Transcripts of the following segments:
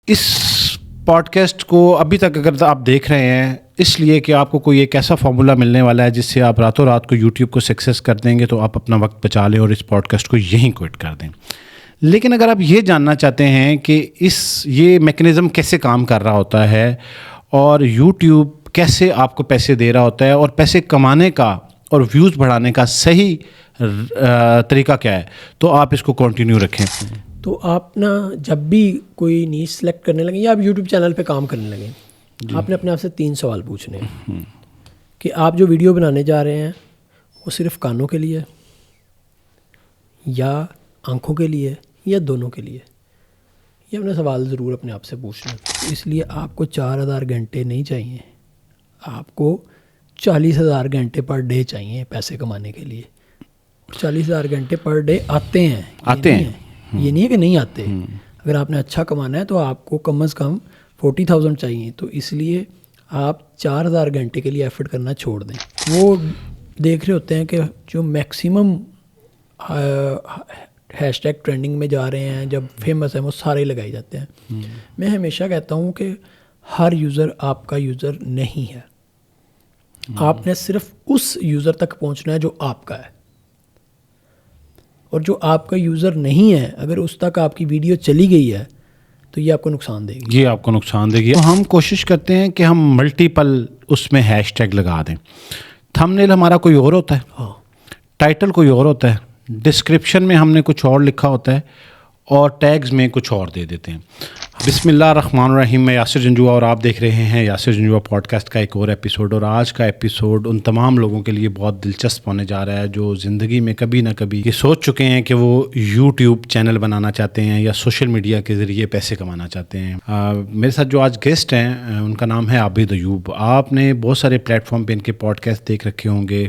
اس pod cost کو ابھی تک اگر آپ دیکھ رہے ہیں اس لیے کہ آپ کو کوئی ایک ایسا فارمولا ملنے والا ہے جس سے آپ راتوں رات کو یوٹیوب کو سکسیس کر دیں گے تو آپ اپنا وقت بچا لیں اور اس پوڈ کاسٹ کو یہیں کوئٹ کر دیں. لیکن اگر آپ یہ جاننا چاہتے ہیں کہ یہ میکنزم کیسے کام کر رہا ہوتا ہے اور یوٹیوب کیسے آپ کو پیسے دے رہا ہوتا ہے اور پیسے کمانے کا اور ویوز بڑھانے کا صحیح طریقہ کیا ہے, تو آپ اس کو کنٹینیو رکھیں. تو آپ نا جب بھی کوئی نیچ سلیکٹ کرنے لگیں یا آپ یوٹیوب چینل پہ کام کرنے لگیں, آپ نے اپنے آپ سے 3 سوال پوچھنے ہیں کہ آپ جو ویڈیو بنانے جا رہے ہیں وہ صرف کانوں کے لیے یا آنکھوں کے لیے یا دونوں کے لیے. یہ اپنا سوال ضرور اپنے آپ سے پوچھنا. اس لیے آپ کو 4000 گھنٹے نہیں چاہیے, آپ کو 40,000 گھنٹے پر ڈے چاہیے پیسے کمانے کے لیے. 40,000 گھنٹے پر ڈے آتے ہیں, یہ نہیں ہے کہ نہیں آتے. اگر آپ نے اچھا کمانا ہے تو آپ کو کم از کم 40,000 چاہیے. تو اس لیے آپ 4,000 گھنٹے کے لیے ایفرٹ کرنا چھوڑ دیں. وہ دیکھ رہے ہوتے ہیں کہ جو میکسیمم ہیش ٹیگ ٹرینڈنگ میں جا رہے ہیں, جب فیمس ہیں وہ سارے لگائی جاتے ہیں. میں ہمیشہ کہتا ہوں کہ ہر یوزر آپ کا یوزر نہیں ہے. آپ نے صرف اس یوزر تک پہنچنا ہے جو آپ کا ہے, اور جو آپ کا یوزر نہیں ہے اگر اس تک آپ کی ویڈیو چلی گئی ہے تو یہ آپ کو نقصان دے گی. یہ آپ کو نقصان دے گی. تو ہم کوشش کرتے ہیں کہ ہم ملٹیپل اس میں ہیش ٹیگ لگا دیں. تھم نیل ہمارا کوئی اور ہوتا ہے, ٹائٹل کوئی اور ہوتا ہے, ڈسکرپشن میں ہم نے کچھ اور لکھا ہوتا ہے اور ٹیگز میں کچھ اور دے دیتے ہیں. بسم اللہ الرحمن الرحیم. میں یاسر جنجوعہ اور آپ دیکھ رہے ہیں یاسر جنجوعہ پوڈ کاسٹ کا ایک اور ایپیسوڈ. اور آج کا ایپیسوڈ ان تمام لوگوں کے لیے بہت دلچسپ ہونے جا رہا ہے جو زندگی میں کبھی نہ کبھی یہ سوچ چکے ہیں کہ وہ یوٹیوب چینل بنانا چاہتے ہیں یا سوشل میڈیا کے ذریعے پیسے کمانا چاہتے ہیں. میرے ساتھ جو آج گیسٹ ہیں ان کا نام ہے عابد ایوب. آپ نے بہت سارے پلیٹ فارم پہ ان کے پوڈ کاسٹ دیکھ رکھے ہوں گے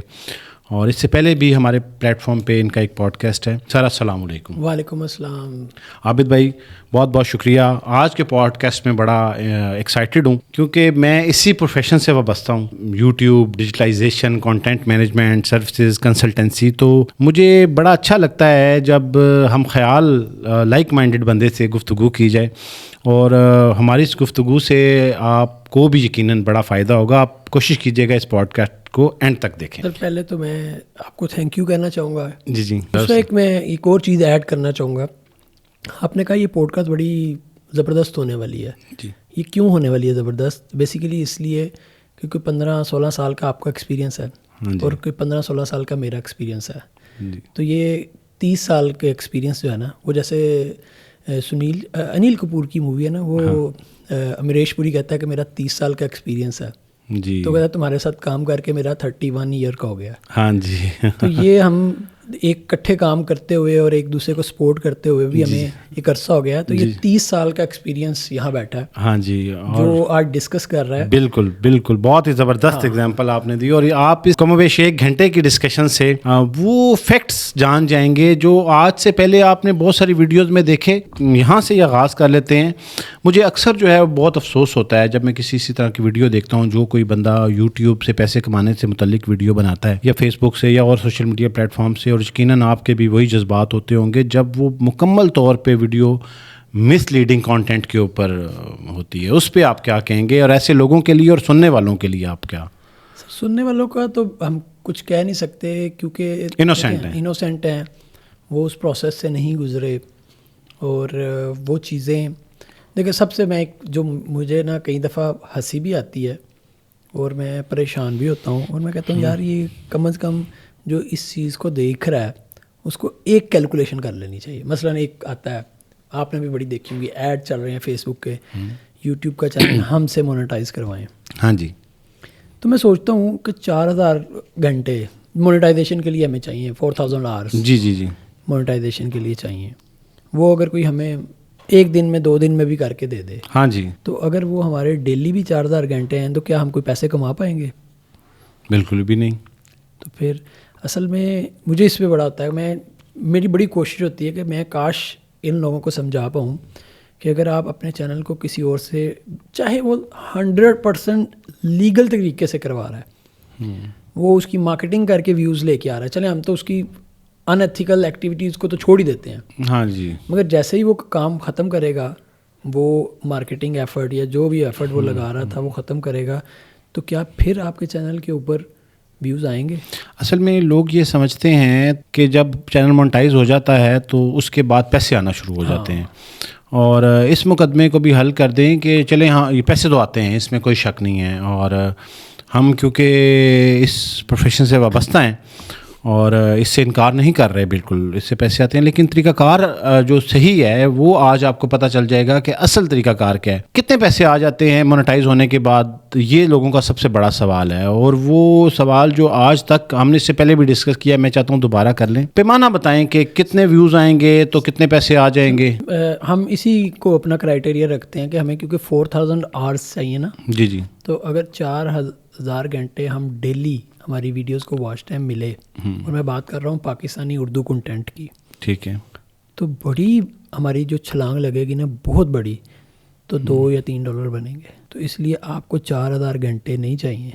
اور اس سے پہلے بھی ہمارے پلیٹ فارم پہ ان کا ایک پوڈ کاسٹ ہے. سر السلام علیکم. وعلیکم السلام. عابد بھائی بہت بہت شکریہ. آج کے پوڈ کاسٹ میں بڑا ایکسائٹیڈ ہوں کیونکہ میں اسی پروفیشن سے وابستہ ہوں, YouTube, digitalization, content management, services, consultancy. تو مجھے بڑا اچھا لگتا ہے جب ہم خیال لائک مائنڈڈ بندے سے گفتگو کی جائے اور ہماری اس گفتگو سے آپ کو بھی یقیناً بڑا فائدہ ہوگا. آپ کوشش کیجیے گا اس پوڈ کاسٹ کو اینڈ تک دیکھیں. سر پہلے تو میں آپ کو تھینک یو کہنا چاہوں گا. جی اس میں میں ایک اور چیز ایڈ کرنا چاہوں گا. آپ نے کہا یہ پوڈ کاسٹ بڑی زبردست ہونے والی ہے. جی. یہ کیوں ہونے والی ہے زبردست؟ بیسیکلی اس لیے کیونکہ 15-16 سال کا آپ کا ایکسپیرینس ہے اور کوئی 15-16 سال کا میرا ایکسپیرینس ہے. تو یہ 30 سال کے ایکسپیرینس جو ہے نا, وہ جیسے انیل کپور کی مووی ہے نا, وہ امریش پوری کہتا ہے کہ میرا 30 سال کا ایکسپیرینس ہے. جی. تو کہتا ہے تمہارے ساتھ کام کر کے میرا 31 ایئر کا ہو گیا. ہاں جی. تو یہ ہم ایک اکٹھے کام کرتے ہوئے اور ایک دوسرے کو سپورٹ کرتے ہوئے بھی ہمیں ایک عرصہ ہو گیا. تو یہ 30 سال کا ایکسپیرینس یہاں بیٹھا ہے. ہاں جی. جو آج ڈسکس کر رہا ہے. بالکل بالکل, بہت ہی زبردست ایگزامپل آپ نے دی. اور آپ اس کم و بیش 1 گھنٹے کی ڈسکشن سے وہ فیکٹس جان جائیں گے جو آج سے پہلے آپ نے بہت ساری ویڈیوز میں دیکھے. یہاں سے آغاز کر لیتے ہیں. مجھے اکثر جو ہے بہت افسوس ہوتا ہے جب میں کسی طرح کی ویڈیو دیکھتا ہوں جو کوئی بندہ یوٹیوب سے پیسے کمانے سے متعلق ویڈیو بناتا ہے یا فیس بک سے یا اور سوشل میڈیا پلیٹ فارم سے, اور یقیناً آپ کے بھی وہی جذبات ہوتے ہوں گے جب وہ مکمل طور پہ ویڈیو مس لیڈنگ کانٹینٹ کے اوپر ہوتی ہے. اس پہ آپ کیا کہیں گے, اور ایسے لوگوں کے لیے اور سننے والوں کے لیے آپ کیا؟ سننے والوں کا تو ہم کچھ کہہ نہیں سکتے کیونکہ انوسینٹ ہیں, وہ اس پروسیس سے نہیں گزرے. اور وہ چیزیں دیکھیں, سب سے میں جو مجھے نا کئی دفعہ ہنسی بھی آتی ہے اور میں پریشان بھی ہوتا ہوں, اور میں کہتا ہوں یار یہ کم از کم جو اس چیز کو دیکھ رہا ہے اس کو ایک کیلکولیشن کر لینی چاہیے. مثلاً ایک آتا ہے, آپ نے بھی بڑی دیکھی ہوں گی, ایڈ چل رہے ہیں فیس بک کے, یوٹیوب کا چینل ہم سے مونیٹائز کروائیں. ہاں جی. تو میں سوچتا ہوں کہ 4000 گھنٹے مونیٹائزیشن کے لیے ہمیں چاہیے, 4000 آورس جی مونیٹائزیشن کے لیے چاہیے. وہ اگر کوئی ہمیں 1 دن میں 2 دن میں بھی کر کے دے دے, ہاں جی, تو اگر وہ ہمارے ڈیلی بھی 4000 گھنٹے ہیں تو کیا ہم کوئی پیسے کما پائیں گے؟ بالکل بھی نہیں. تو پھر اصل میں مجھے اس پہ بڑا ہوتا ہے, میری بڑی کوشش ہوتی ہے کہ میں کاش ان لوگوں کو سمجھا پاؤں کہ اگر آپ اپنے چینل کو کسی اور سے, چاہے وہ 100% لیگل طریقے سے کروا رہا ہے, وہ اس کی مارکیٹنگ کر کے ویوز لے کے آ رہا ہے, چلیں ہم تو اس کی ان ایتھیکل ایکٹیویٹیز کو تو چھوڑ ہی دیتے ہیں. ہاں جی. مگر جیسے ہی وہ کام ختم کرے گا وہ مارکیٹنگ ایفرٹ یا جو بھی ایفرٹ وہ لگا رہا تھا وہ ختم کرے گا تو کیا پھر آپ کے چینل کے اوپر ویوز آئیں گے؟ اصل میں لوگ یہ سمجھتے ہیں کہ جب چینل مونٹائز ہو جاتا ہے تو اس کے بعد پیسے آنا شروع ہو جاتے ہیں، اور اس مقدمے کو بھی حل کر دیں کہ چلیں ہاں یہ پیسے تو آتے ہیں، اس میں کوئی شک نہیں ہے، اور ہم کیونکہ اس پروفیشن سے وابستہ ہیں اور اس سے انکار نہیں کر رہے، بالکل اس سے پیسے آتے ہیں، لیکن طریقہ کار جو صحیح ہے وہ آج آپ کو پتہ چل جائے گا کہ اصل طریقہ کار کیا ہے، کتنے پیسے آ جاتے ہیں مونیٹائز ہونے کے بعد، یہ لوگوں کا سب سے بڑا سوال ہے، اور وہ سوال جو آج تک ہم نے اس سے پہلے بھی ڈسکس کیا، میں چاہتا ہوں دوبارہ کر لیں، پیمانہ بتائیں کہ کتنے ویوز آئیں گے تو کتنے پیسے آ جائیں گے۔ ہم اسی کو اپنا کرائٹیریا رکھتے ہیں کہ ہمیں کیونکہ 4000 آورس چاہیے نا، جی جی، تو اگر 4000 گھنٹے ہم ڈیلی ہماری ویڈیوز کو واچ ٹائم ملے، اور میں بات کر رہا ہوں پاکستانی اردو کنٹینٹ کی، ٹھیک ہے، تو بڑی ہماری جو چھلانگ لگے گی نا بہت بڑی، تو $2 یا $3 بنیں گے۔ تو اس لیے آپ کو 4000 گھنٹے نہیں چاہیے،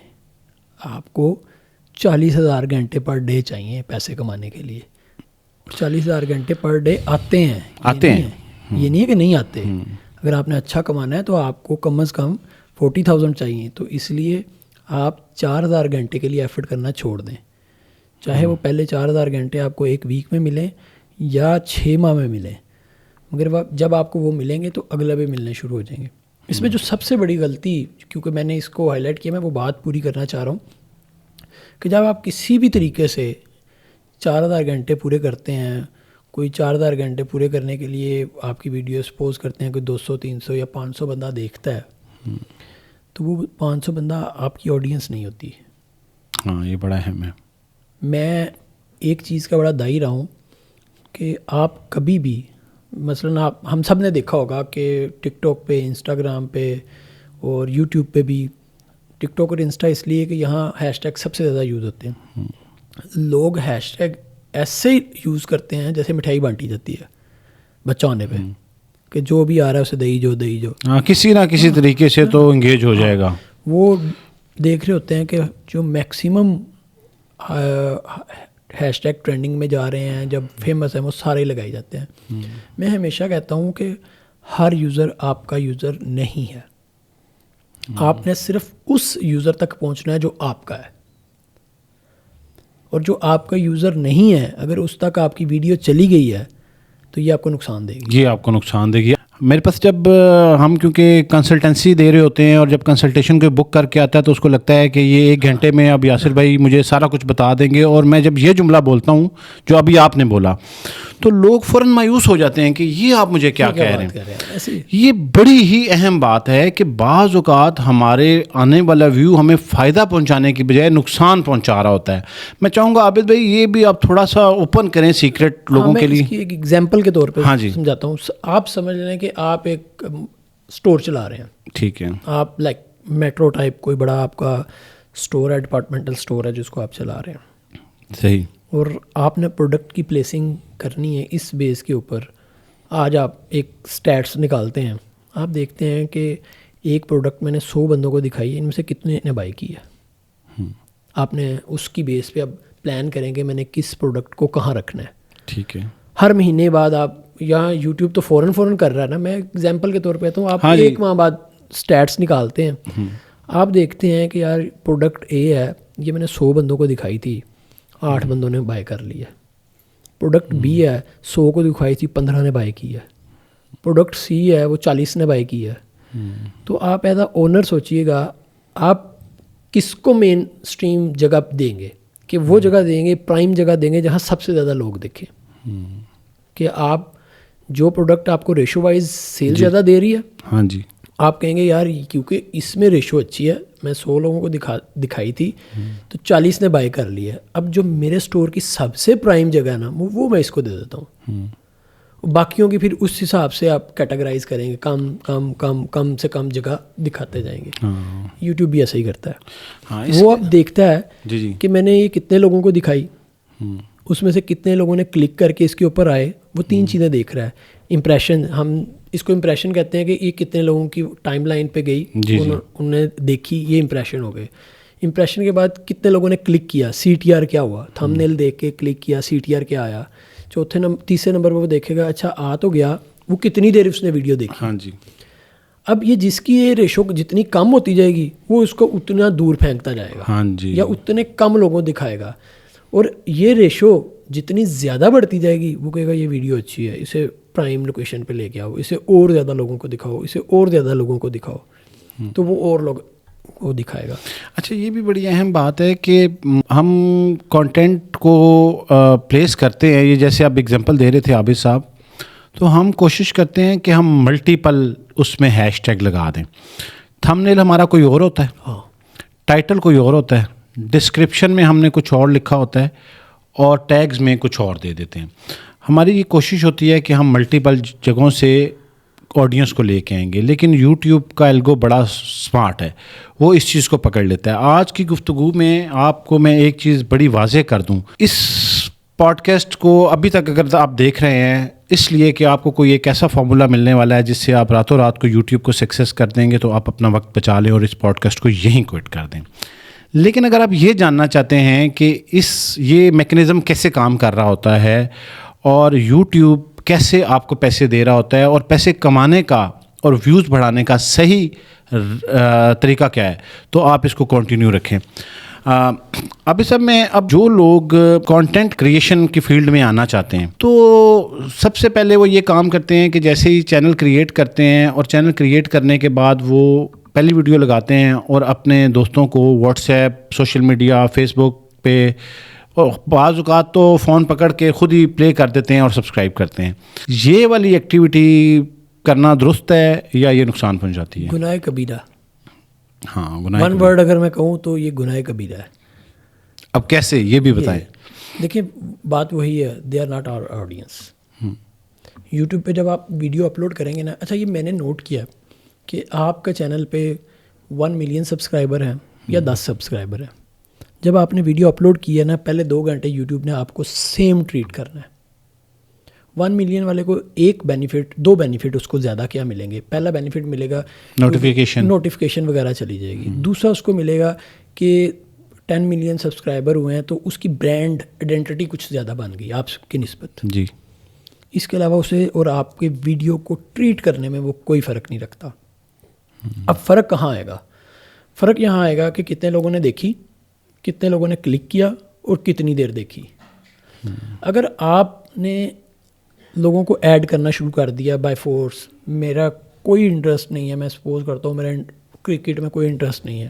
آپ کو 40,000 گھنٹے پر ڈے چاہیے پیسے کمانے کے لیے۔ 40,000 گھنٹے پر ڈے آتے ہیں، یہ نہیں ہے کہ نہیں آتے۔ اگر آپ نے اچھا کمانا ہے تو آپ کو کم از کم 40,000 چاہیے، تو اس لیے آپ 4000 گھنٹے کے لیے ایفرٹ کرنا چھوڑ دیں، چاہے وہ پہلے 4000 گھنٹے آپ کو ایک ویک میں ملیں یا 6 ماہ میں ملیں، مگر جب آپ کو وہ ملیں گے تو اگلا بھی ملنے شروع ہو جائیں گے۔ اس میں جو سب سے بڑی غلطی، کیونکہ میں نے اس کو ہائی لائٹ کیا، میں وہ بات پوری کرنا چاہ رہا ہوں کہ جب آپ کسی بھی طریقے سے 4000 گھنٹے پورے کرتے ہیں، کوئی 4000 گھنٹے پورے کرنے کے لیے آپ کی ویڈیو سپوز کرتے ہیں کہ 200 300 یا 500 بندہ دیکھتا ہے، تو وہ 500 بندہ آپ کی آڈینس نہیں ہوتی۔ ہاں یہ بڑا اہم ہے۔ میں ایک چیز کا بڑا دائی رہا ہوں کہ آپ کبھی بھی مثلاً ہم سب نے دیکھا ہوگا کہ ٹک ٹاک پہ، انسٹاگرام پہ اور یوٹیوب پہ بھی، ٹک ٹاک اور انسٹا اس لیے کہ یہاں ہیش ٹیگ سب سے زیادہ یوز ہوتے ہیں، لوگ ہیش ٹیگ ایسے یوز کرتے ہیں جیسے مٹھائی بانٹی جاتی ہے بچہ ہونے پہ، کہ جو بھی آ رہا ہے اسے دہی جو دہی جو، ہاں کسی نہ کسی طریقے سے تو انگیج ہو جائے گا۔ وہ دیکھ رہے ہوتے ہیں کہ جو میکسیمم ہیش ٹیگ ٹرینڈنگ میں جا رہے ہیں، جب فیمس ہیں، وہ سارے لگائے جاتے ہیں۔ میں ہمیشہ کہتا ہوں کہ ہر یوزر آپ کا یوزر نہیں ہے، آپ نے صرف اس یوزر تک پہنچنا ہے جو آپ کا ہے، اور جو آپ کا یوزر نہیں ہے اگر اس تک آپ کی ویڈیو چلی گئی ہے تو یہ آپ کو نقصان دے گی۔ یہ آپ کو نقصان دے گی۔ میرے پاس جب ہم کیونکہ کنسلٹنسی دے رہے ہوتے ہیں، اور جب کنسلٹیشن کو بک کر کے آتا ہے تو اس کو لگتا ہے کہ یہ 1 گھنٹے میں اب یاسر بھائی مجھے سارا کچھ بتا دیں گے، اور میں جب یہ جملہ بولتا ہوں جو ابھی آپ نے بولا تو لوگ فوراً مایوس ہو جاتے ہیں کہ یہ آپ مجھے کیا کہہ رہے ہیں۔ یہ بڑی ہی اہم بات ہے کہ بعض اوقات ہمارے آنے والا ویو ہمیں فائدہ پہنچانے کی بجائے نقصان پہنچا رہا ہوتا ہے۔ میں چاہوں گا عابد بھائی یہ بھی آپ تھوڑا سا اوپن کریں سیکرٹ لوگوں کے لیے۔ میں ایک ایگزامپل کے طور پہ سمجھاتا ہوں۔ آپ سمجھ لیں کہ آپ ایک اسٹور چلا رہے ہیں، ٹھیک ہے، آپ لائک میٹرو ٹائپ کوئی بڑا آپ کا اسٹور ہے، ڈپارٹمنٹل اسٹور ہے جس کو آپ چلا رہے ہیں، صحیح، اور آپ نے پروڈکٹ کی پلیسنگ کرنی ہے اس بیس کے اوپر۔ آج آپ ایک سٹیٹس نکالتے ہیں، آپ دیکھتے ہیں کہ ایک پروڈکٹ میں نے 100 بندوں کو دکھائی ہے، ان میں سے کتنے نے بائی کی ہے۔ آپ نے اس کی بیس پہ اب پلان کریں کہ میں نے کس پروڈکٹ کو کہاں رکھنا ہے۔ ٹھیک ہے، ہر مہینے بعد آپ یہاں یوٹیوب تو فوراً کر رہا ہے نا، میں ایگزامپل کے طور پہ تو آپ 1 ماہ بعد سٹیٹس نکالتے ہیں، آپ دیکھتے ہیں کہ یار پروڈکٹ اے ہے، یہ میں نے 100 بندوں کو دکھائی تھی، 8 بندوں نے بائی کر لی ہے۔ پروڈکٹ بی ہے، 100 کو دکھائی تھی، 15 نے بائی کی ہے۔ پروڈکٹ سی ہے، وہ 40 نے بائی کی ہے۔ تو آپ ایز اے اونر سوچیے گا آپ کس کو مین اسٹریم جگہ دیں گے، کہ وہ جگہ دیں گے، پرائم جگہ دیں گے جہاں سب سے زیادہ لوگ دیکھیں، کہ آپ جو پروڈکٹ آپ کو ریشو وائز سیل زیادہ دے رہی ہے، ہاں جی، آپ کہیں گے یار کیونکہ اس میں ریشو اچھی ہے، میں 100 لوگوں کو دکھائی تھی تو 40 نے بائی کر لی ہے، اب جو میرے اسٹور کی سب سے پرائم جگہ ہے نا وہ میں اس کو دے دیتا ہوں۔ باقیوں کی پھر اس حساب سے آپ کیٹاگرائز کریں گے، کم سے کم جگہ دکھاتے جائیں گے۔ یوٹیوب بھی ایسا ہی کرتا ہے، وہ اب دیکھتا ہے کہ میں نے یہ کتنے لوگوں کو دکھائی، اس میں سے کتنے لوگوں نے کلک کر کے اس کے اوپر آئے، وہ 3 چیزیں دیکھ رہا ہے۔ امپریشن، ہم اس کو امپریشن کہتے ہیں کہ یہ کتنے لوگوں کی ٹائم لائن پہ گئی، انہوں نے دیکھی، یہ امپریشن ہو گئے۔ امپریشن کے بعد کتنے لوگوں نے کلک کیا، CTR کیا ہوا، تھمب نیل دیکھ کے کلک کیا، CTR کیا آیا۔ تیسرے نمبر پہ وہ دیکھے گا اچھا آ تو گیا وہ کتنی دیر اس نے ویڈیو دیکھی. ہاں جی. اب یہ جس کی یہ ریشو جتنی کم ہوتی جائے گی وہ اس کو اتنا دور پھینکتا جائے گا. ہاں جی. یا اتنے کم لوگوں دکھائے گا. اور یہ ریشو جتنی زیادہ بڑھتی جائے گی وہ کہے گا یہ ویڈیو اچھی ہے, اسے پرائم لوکیشن پہ لے کے آؤ, اسے اور زیادہ لوگوں کو دکھاؤ, اسے اور زیادہ لوگوں کو دکھاؤ, تو وہ اور لوگ کو دکھائے گا. اچھا, یہ بھی بڑی اہم بات ہے کہ ہم کانٹینٹ کو پلیس کرتے ہیں. یہ جیسے آپ ایگزامپل دے رہے تھے عابد صاحب, تو ہم کوشش کرتے ہیں کہ ہم ملٹیپل اس میں ہیش ٹیگ لگا دیں. تھمبنیل ہمارا کوئی اور ہوتا ہے, ٹائٹل کوئی اور ہوتا ہے, ڈسکرپشن میں ہم نے کچھ اور لکھا ہوتا ہے, اور ٹیگز میں کچھ اور دے دیتے ہیں. ہماری یہ کوشش ہوتی ہے کہ ہم ملٹیپل جگہوں سے آڈینس کو لے کے آئیں گے, لیکن یوٹیوب کا الگو بڑا اسمارٹ ہے, وہ اس چیز کو پکڑ لیتا ہے. آج کی گفتگو میں آپ کو میں ایک چیز بڑی واضح کر دوں, اس پوڈ کاسٹ کو ابھی تک اگر آپ دیکھ رہے ہیں اس لیے کہ آپ کو کوئی ایک ایسا فارمولا ملنے والا ہے جس سے آپ راتوں رات کو یوٹیوب کو سکسیس کر دیں گے, تو آپ اپنا وقت بچا لیں اور اس پوڈ کاسٹ کو یہیں کوئٹ کر دیں. لیکن اگر آپ یہ جاننا چاہتے ہیں کہ یہ میکنزم کیسے کام کر رہا ہوتا ہے اور یوٹیوب کیسے آپ کو پیسے دے رہا ہوتا ہے, اور پیسے کمانے کا اور ویوز بڑھانے کا صحیح طریقہ کیا ہے, تو آپ اس کو کنٹینیو رکھیں. اب اس میں اب جو لوگ کانٹینٹ کریشن کی فیلڈ میں آنا چاہتے ہیں تو سب سے پہلے وہ یہ کام کرتے ہیں کہ جیسے ہی چینل کریٹ کرتے ہیں, اور چینل کریٹ کرنے کے بعد وہ پہلی ویڈیو لگاتے ہیں اور اپنے دوستوں کو WhatsApp, social media, Facebook پہ, اور بعض اوقات تو فون پکڑ کے خود ہی پلے کر دیتے ہیں اور سبسکرائب کرتے ہیں. یہ والی ایکٹیویٹی کرنا درست ہے یا یہ نقصان پہنچاتی ہے؟ گناہ کبیرہ. ہاں, گناہ. ون ورڈ اگر میں کہوں تو یہ گناہ کبیرہ ہے. اب کیسے, یہ بھی بتائیں. دیکھیں بات وہی ہے, they are not our audience. YouTube پہ جب آپ ویڈیو اپلوڈ کریں گے نا, اچھا یہ میں نے نوٹ کیا کہ آپ کا چینل پہ 1 ملین سبسکرائبر ہیں یا 10 سبسکرائبر ہیں, جب آپ نے ویڈیو اپلوڈ کی ہے نا, پہلے 2 گھنٹے یوٹیوب نے آپ کو سیم ٹریٹ کرنا ہے. 1 ملین والے کو ایک بینیفٹ, 2 بینیفٹ اس کو زیادہ کیا ملیں گے. پہلا بینیفٹ ملے گا نوٹیفیکیشن وغیرہ چلی جائے گی. دوسرا اس کو ملے گا کہ 10 ملین سبسکرائبر ہوئے ہیں تو اس کی برانڈ آئیڈینٹی کچھ زیادہ بن گئی آپ کی نسبت. جی. اس کے علاوہ اسے اور آپ کے ویڈیو کو ٹریٹ کرنے میں وہ کوئی فرق نہیں رکھتا. اب فرق کہاں آئے گا؟ فرق یہاں آئے گا کہ کتنے لوگوں نے دیکھی, کتنے لوگوں نے کلک کیا اور کتنی دیر دیکھی. اگر آپ نے لوگوں کو ایڈ کرنا شروع کر دیا بائی فورس, میرا کوئی انٹرسٹ نہیں ہے, میں سپوز کرتا ہوں میرا کرکٹ میں کوئی انٹرسٹ نہیں ہے,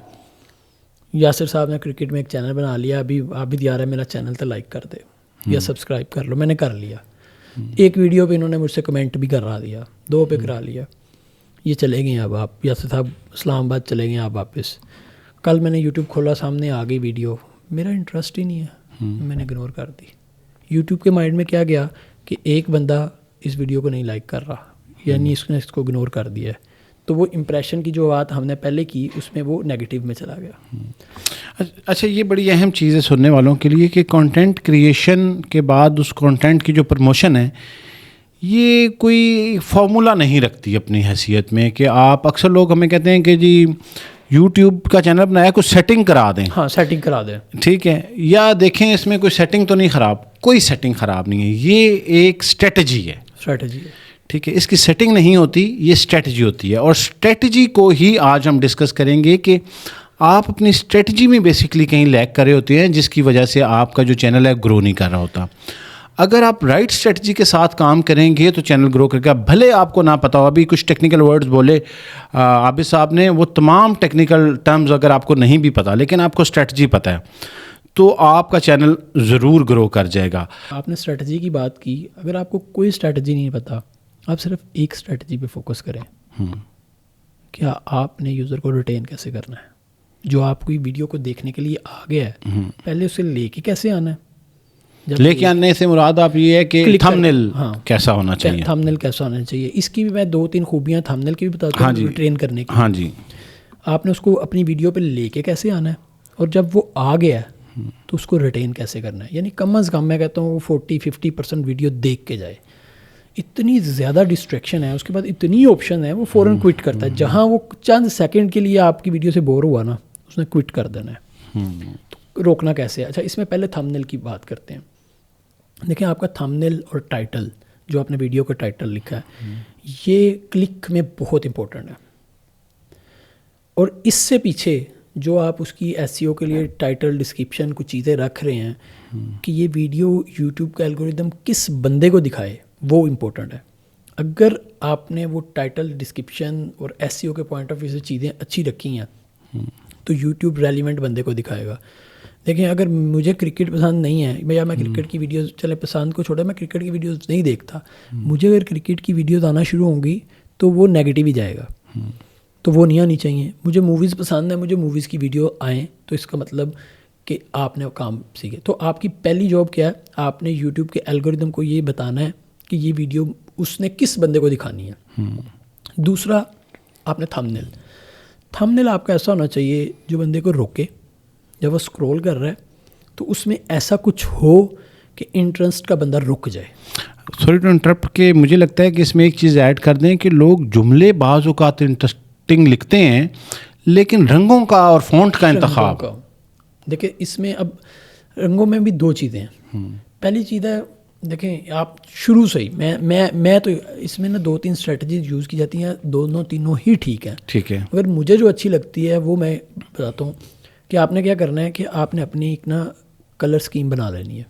یاسر صاحب نے کرکٹ میں ایک چینل بنا لیا, ابھی عابد یار ہے میرا چینل تو لائک کر دے یا سبسکرائب کر لو, میں نے کر لیا. ایک ویڈیو پہ انہوں نے مجھ سے کمنٹ بھی کرا دیا, 2 پہ کرا لیا, یہ چلے گئے اب آپ, یاسر صاحب اسلام آباد چلے گئے آپ واپس. کل میں نے یوٹیوب کھولا, سامنے آ گئی ویڈیو, میرا انٹرسٹ ہی نہیں ہے, میں نے اگنور کر دی. یوٹیوب کے مائنڈ میں کیا گیا کہ ایک بندہ اس ویڈیو کو نہیں لائک کر رہا, یعنی اس نے اس کو اگنور کر دیا ہے, تو وہ امپریشن کی جو بات ہم نے پہلے کی اس میں وہ نیگیٹو میں چلا گیا. اچھا, یہ بڑی اہم چیز ہے سننے والوں کے لیے کہ کانٹینٹ کریشن کے بعد اس کانٹینٹ کی جو پروموشن ہے یہ کوئی فارمولا نہیں رکھتی اپنی حیثیت میں, کہ آپ اکثر لوگ ہمیں کہتے ہیں کہ جی یوٹیوب کا چینل بنایا, کچھ سیٹنگ کرا دیں. ہاں, سیٹنگ کرا دیں, ٹھیک ہے, یا دیکھیں اس میں کوئی سیٹنگ تو نہیں خراب. کوئی سیٹنگ خراب نہیں ہے, یہ ایک اسٹریٹجی ہے. ٹھیک ہے, اس کی سیٹنگ نہیں ہوتی, یہ اسٹریٹجی ہوتی ہے. اور اسٹریٹجی کو ہی آج ہم ڈسکس کریں گے کہ آپ اپنی اسٹریٹجی میں بیسکلی کہیں لیک کر رہے ہوتے ہیں جس کی وجہ سے آپ کا جو چینل ہے گرو نہیں کر رہا ہوتا. اگر آپ رائٹ اسٹریٹجی کے ساتھ کام کریں گے تو چینل گرو کرے گا. بھلے آپ کو نہ پتا ہو, ابھی کچھ ٹیکنیکل ورڈز بولے عابد صاحب نے, وہ تمام ٹیکنیکل ٹرمز اگر آپ کو نہیں بھی پتا لیکن آپ کو اسٹریٹجی پتہ ہے تو آپ کا چینل ضرور گرو کر جائے گا. آپ نے اسٹریٹجی کی بات کی, اگر آپ کو کوئی اسٹریٹجی نہیں پتا, آپ صرف ایک اسٹریٹجی پہ فوکس کریں. کیا آپ نے یوزر کو ریٹین کیسے کرنا ہے, جو آپ کوئی ویڈیو کو دیکھنے کے لیے آ گیا ہے, پہلے اسے لے کے کیسے آنا ہے. لے کے آنے سے مراد آپ یہ ہے کہ تھمبنیل کیسا ہونا چاہیے. تھمبنیل کیسا ہونا چاہیے, اس کی بھی میں 2-3 خوبیاں تھمبنیل کی بھی بتاتا ہوں ٹرین کرنے کی. ہاں جی, آپ نے اس کو اپنی ویڈیو پہ لے کے کیسے آنا ہے, اور جب وہ آ گیا ہے تو اس کو ریٹین کیسے کرنا ہے. یعنی کم از کم میں کہتا ہوں 40-50% ویڈیو دیکھ کے جائے. اتنی زیادہ ڈسٹریکشن ہے, اس کے بعد اتنی آپشن ہے, وہ فوراً کوئٹ کرتا ہے. جہاں وہ چند سیکنڈ کے لیے آپ کی ویڈیو سے بور ہوا نا, اس نے کوئٹ کر دینا ہے. تو روکنا کیسے ہے؟ اچھا, اس میں پہلے تھمبنیل کی بات کرتے ہیں. دیکھیں, آپ کا تھمبنیل اور ٹائٹل جو آپ نے ویڈیو کا ٹائٹل لکھا ہے یہ کلک میں بہت امپورٹنٹ ہے. اور اس سے پیچھے جو آپ اس کی SEO کے لیے ٹائٹل ڈسکرپشن کچھ چیزیں رکھ رہے ہیں کہ یہ ویڈیو یوٹیوب کا الگوریدم کس بندے کو دکھائے وہ امپورٹنٹ ہے. اگر آپ نے وہ ٹائٹل ڈسکرپشن اور SEO کے پوائنٹ آف ویو سے چیزیں اچھی رکھی ہیں تو یوٹیوب ریلیونٹ بندے کو دکھائے گا. دیکھیں اگر مجھے کرکٹ پسند نہیں ہے بھیا میں کرکٹ کی ویڈیوز چلے پسند کو چھوڑا میں کرکٹ کی ویڈیوز نہیں دیکھتا, مجھے اگر کرکٹ کی ویڈیوز آنا شروع ہوں گی تو وہ نیگیٹو ہی جائے گا, تو وہ نہیں آنی چاہیے. مجھے موویز پسند ہے, مجھے موویز کی ویڈیو آئیں تو اس کا مطلب کہ آپ نے کام سیکھے. تو آپ کی پہلی جاب کیا ہے, آپ نے یوٹیوب کے الگوریدم کو یہ بتانا ہے کہ یہ ویڈیو اس نے کس بندے کو دکھانی ہے. دوسرا آپ نے تھمبنیل آپ کا ایسا ہونا چاہیے جو بندے کو روکے, جب وہ اسکرول کر رہا ہے تو اس میں ایسا کچھ ہو کہ انٹرسٹ کا بندہ رک جائے. سوری ٹو انٹرپٹ کہ مجھے لگتا ہے کہ اس میں ایک چیز ایڈ کر دیں کہ لوگ جملے بعض اوقات انٹرسٹنگ لکھتے ہیں لیکن رنگوں کا اور فونٹ کا انتخاب. دیکھیں اس میں اب رنگوں میں بھی دو چیزیں ہیں. پہلی چیز ہے دیکھیں آپ شروع سے ہی میں تو اس میں نا 2-3 اسٹریٹجیز یوز کی جاتی ہیں, تینوں ہی ٹھیک ہیں. ٹھیک ہے. اگر مجھے جو اچھی لگتی ہے وہ میں بتاتا ہوں کہ آپ نے کیا کرنا ہے کہ آپ نے اپنی ایک نا کلر اسکیم بنا لینی ہے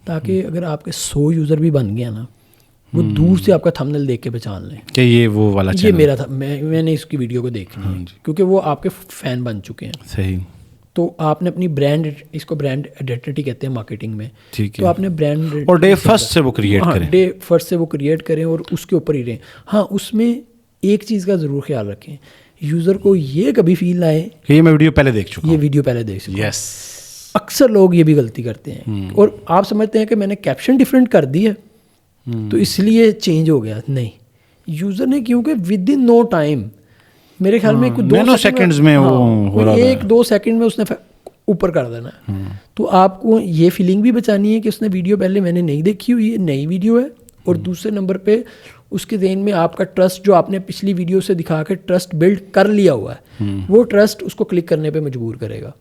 تاکہ اگر آپ کے 100 یوزر بھی بن گیا نا وہ دور سے آپ کا تھمبنیل دیکھ کے پہچان لیں کہ یہ وہ والا یہ میرا تھا, میں نے اس کی ویڈیو کو دیکھنی ہے کیونکہ وہ آپ کے فین بن چکے ہیں. صحیح. تو آپ نے اپنی برانڈ, اس کو برانڈ آئیڈینٹی کہتے ہیں مارکیٹنگ میں, تو آپ نے برانڈ اور ڈے فرسٹ سے وہ کریٹ کریں, ڈے فرسٹ سے وہ کریٹ کریں اور اس کے اوپر ہی رہیں. ہاں اس میں ایک چیز کا ضرور خیال رکھیں, یوزر کو یہ کبھی فیل نہ آئے کہ یہ میں ویڈیو پہلے دیکھ چکا ہوں, یہ ویڈیو پہلے دیکھ چکا ہوں. یس. اکثر لوگ یہ بھی غلطی کرتے ہیں اور آپ سمجھتے ہیں کہ میں نے کیپشن ڈفرینٹ کر دی ہے تو اس لیے چینج ہو گیا. نہیں, یوزر نے کیونکہ ود ان نو ٹائم میرے خیال میں کچھ 2 سیکنڈز میں وہ 1-2 سیکنڈ میں اس نے اوپر کر دینا ہے. تو آپ کو یہ فیلنگ بھی بچانی ہے کہ اس نے ویڈیو پہلے میں نے نہیں دیکھی ہوئی ہے, نئی ویڈیو ہے. اور دوسرے نمبر پہ اس کے ذہن میں آپ کا ٹرسٹ جو آپ نے پچھلی ویڈیو سے دکھا کے ٹرسٹ بلڈ کر لیا ہوا ہے وہ ٹرسٹ اس کو کلک کرنے پہ مجبور کرے گا.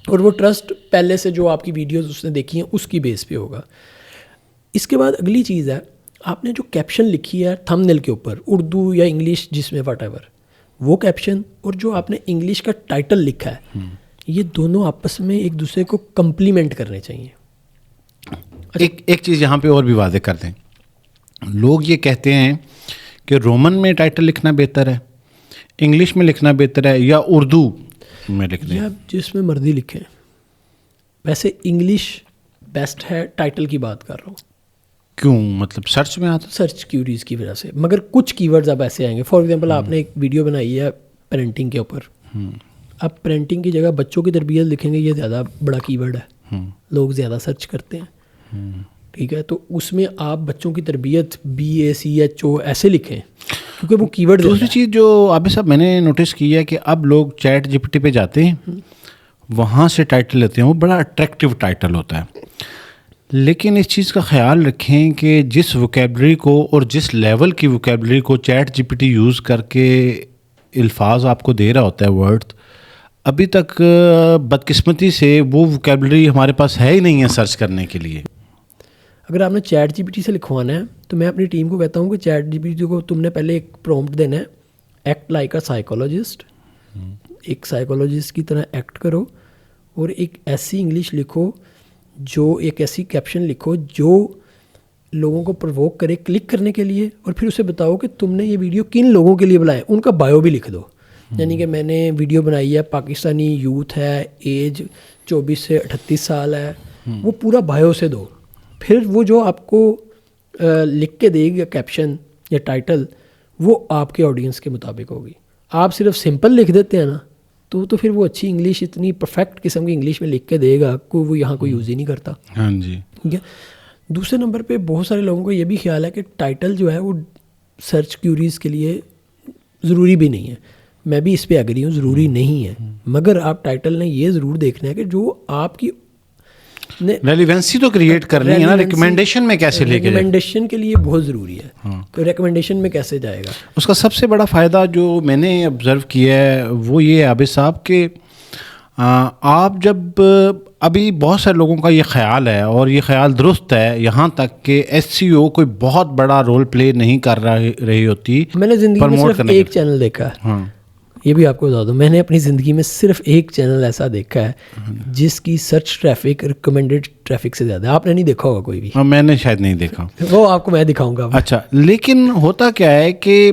اور وہ ٹرسٹ پہلے سے جو آپ کی ویڈیوز اس نے دیکھی ہیں اس کی بیس پہ ہوگا. اس کے بعد اگلی چیز ہے آپ نے جو کیپشن لکھی ہے تھمبنیل کے اوپر, اردو یا انگلش جس میں واٹ ایور, وہ کیپشن اور جو آپ نے انگلش کا ٹائٹل لکھا ہے یہ دونوں آپس میں ایک دوسرے کو کمپلیمنٹ کرنے چاہیے. ایک چیز یہاں پہ اور بھی واضح کر دیں, لوگ یہ کہتے ہیں کہ رومن میں ٹائٹل لکھنا بہتر ہے, انگلش میں لکھنا بہتر ہے یا اردو میں لکھنا ہے. جس میں مرضی لکھیں, ویسے انگلش بیسٹ ہے, ٹائٹل کی بات کر رہا ہوں. کیوں؟ مطلب سرچ میں آتا, سرچ کیوریز کی وجہ سے. مگر کچھ کی ورڈز اب ایسے آئیں گے, فار ایگزامپل آپ نے ایک ویڈیو بنائی ہے پیرنٹنگ کے اوپر, اب پیرنٹنگ کی جگہ بچوں کی تربیت لکھیں گے, یہ زیادہ بڑا کی ورڈ ہے, لوگ زیادہ سرچ کرتے ہیں. ٹھیک ہے, تو اس میں آپ بچوں کی تربیت BACHO ایسے لکھیں کیونکہ وہ کی ورڈ. دوسری چیز جو عابد صاحب میں نے نوٹس کی ہے کہ اب لوگ چیٹ GPT پہ جاتے ہیں, وہاں سے ٹائٹل لیتے ہیں, وہ بڑا اٹریکٹیو ٹائٹل ہوتا ہے. لیکن اس چیز کا خیال رکھیں کہ جس ووکیبلری کو اور جس لیول کی ووکیبلری کو چیٹ GPT یوز کر کے الفاظ آپ کو دے رہا ہوتا ہے ورڈ, ابھی تک بدقسمتی سے وہ ووکیبلری ہمارے پاس ہے ہی نہیں ہے سرچ کرنے کے لیے. اگر آپ نے چیٹ GPT سے لکھوانا ہے تو میں اپنی ٹیم کو کہتا ہوں کہ چیٹ GPT کو تم نے پہلے ایک پرومپٹ دینا ہے, ایکٹ لائک اے سائیکولوجسٹ, ایک سائیکولوجسٹ کی طرح ایکٹ کرو اور ایک ایسی انگلش لکھو, جو ایک ایسی کیپشن لکھو جو لوگوں کو پرووک کرے کلک کرنے کے لیے, اور پھر اسے بتاؤ کہ تم نے یہ ویڈیو کن لوگوں کے لیے بنایا, ان کا بایو بھی لکھ دو. یعنی کہ میں نے ویڈیو بنائی ہے, پاکستانی یوتھ ہے, ایج 24 سے 38 سال ہے, وہ پورا بایو سے دو. پھر وہ جو آپ کو لکھ کے دے گا کیپشن یا ٹائٹل وہ آپ کے آڈینس کے مطابق ہوگی. آپ صرف سمپل لکھ دیتے ہیں نا تو پھر وہ اچھی انگلش, اتنی پرفیکٹ قسم کی انگلش میں لکھ کے دے گا کوئی وہ یہاں کوئی یوز ہی نہیں کرتا. ہاں جی. ٹھیک ہے. دوسرے نمبر پہ بہت سارے لوگوں کو یہ بھی خیال ہے کہ ٹائٹل جو ہے وہ سرچ کیوریز کے لیے ضروری بھی نہیں ہے. میں بھی اس پہ ایگری ہوں, ضروری نہیں ہے, مگر آپ ٹائٹل نے یہ ضرور دیکھنا ہے کہ جو آپ کی ریلیونسی تو کریٹ کرنی ہے نا, ریکمنڈیشن میں کیسے لے کے, ریکمنڈیشن کے لیے بہت ضروری ہے. تو ریکمنڈیشن میں کیسے جائے گا, اس کا سب سے بڑا فائدہ جو میں نے آبزرو کیا ہے وہ یہ عابد صاحب کہ آپ جب ابھی بہت سارے لوگوں کا یہ خیال ہے اور یہ خیال درست ہے یہاں تک کہ ایس سی او کوئی بہت بڑا رول پلے نہیں کر رہی ہوتی. میں نے زندگی میں صرف ایک چینل دیکھا ہے. ہاں یہ بھی آپ کو بتا دوں, میں نے اپنی زندگی میں صرف ایک چینل ایسا دیکھا ہے جس کی سرچ ٹریفک ریکمینڈیڈ ٹریفک سے زیادہ ہے. آپ نے نہیں دیکھا ہوگا کوئی بھی. میں نے شاید نہیں دیکھا. وہ آپ کو میں دکھاؤں گا. اچھا, لیکن ہوتا کیا ہے کہ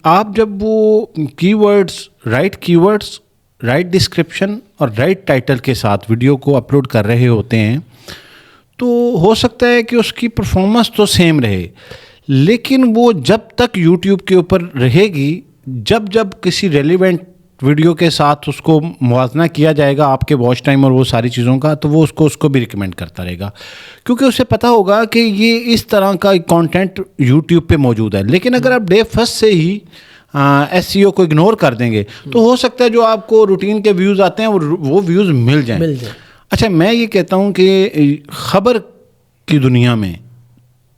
آپ جب وہ کی ورڈس رائٹ ڈسکرپشن اور رائٹ ٹائٹل کے ساتھ ویڈیو کو اپلوڈ کر رہے ہوتے ہیں تو ہو سکتا ہے کہ اس کی پرفارمنس تو سیم رہے, لیکن وہ جب تک یوٹیوب کے اوپر رہے گی, جب کسی ریلیونٹ ویڈیو کے ساتھ اس کو موازنہ کیا جائے گا آپ کے واچ ٹائم اور وہ ساری چیزوں کا, تو وہ اس کو بھی ریکمینڈ کرتا رہے گا, کیونکہ اسے پتہ ہوگا کہ یہ اس طرح کا کانٹینٹ یوٹیوب پہ موجود ہے. لیکن اگر آپ ڈے فرسٹ سے ہی ایس سی او کو اگنور کر دیں گے تو ہو سکتا ہے جو آپ کو روٹین کے ویوز آتے ہیں وہ ویوز مل جائیں. اچھا, میں یہ کہتا ہوں کہ خبر کی دنیا میں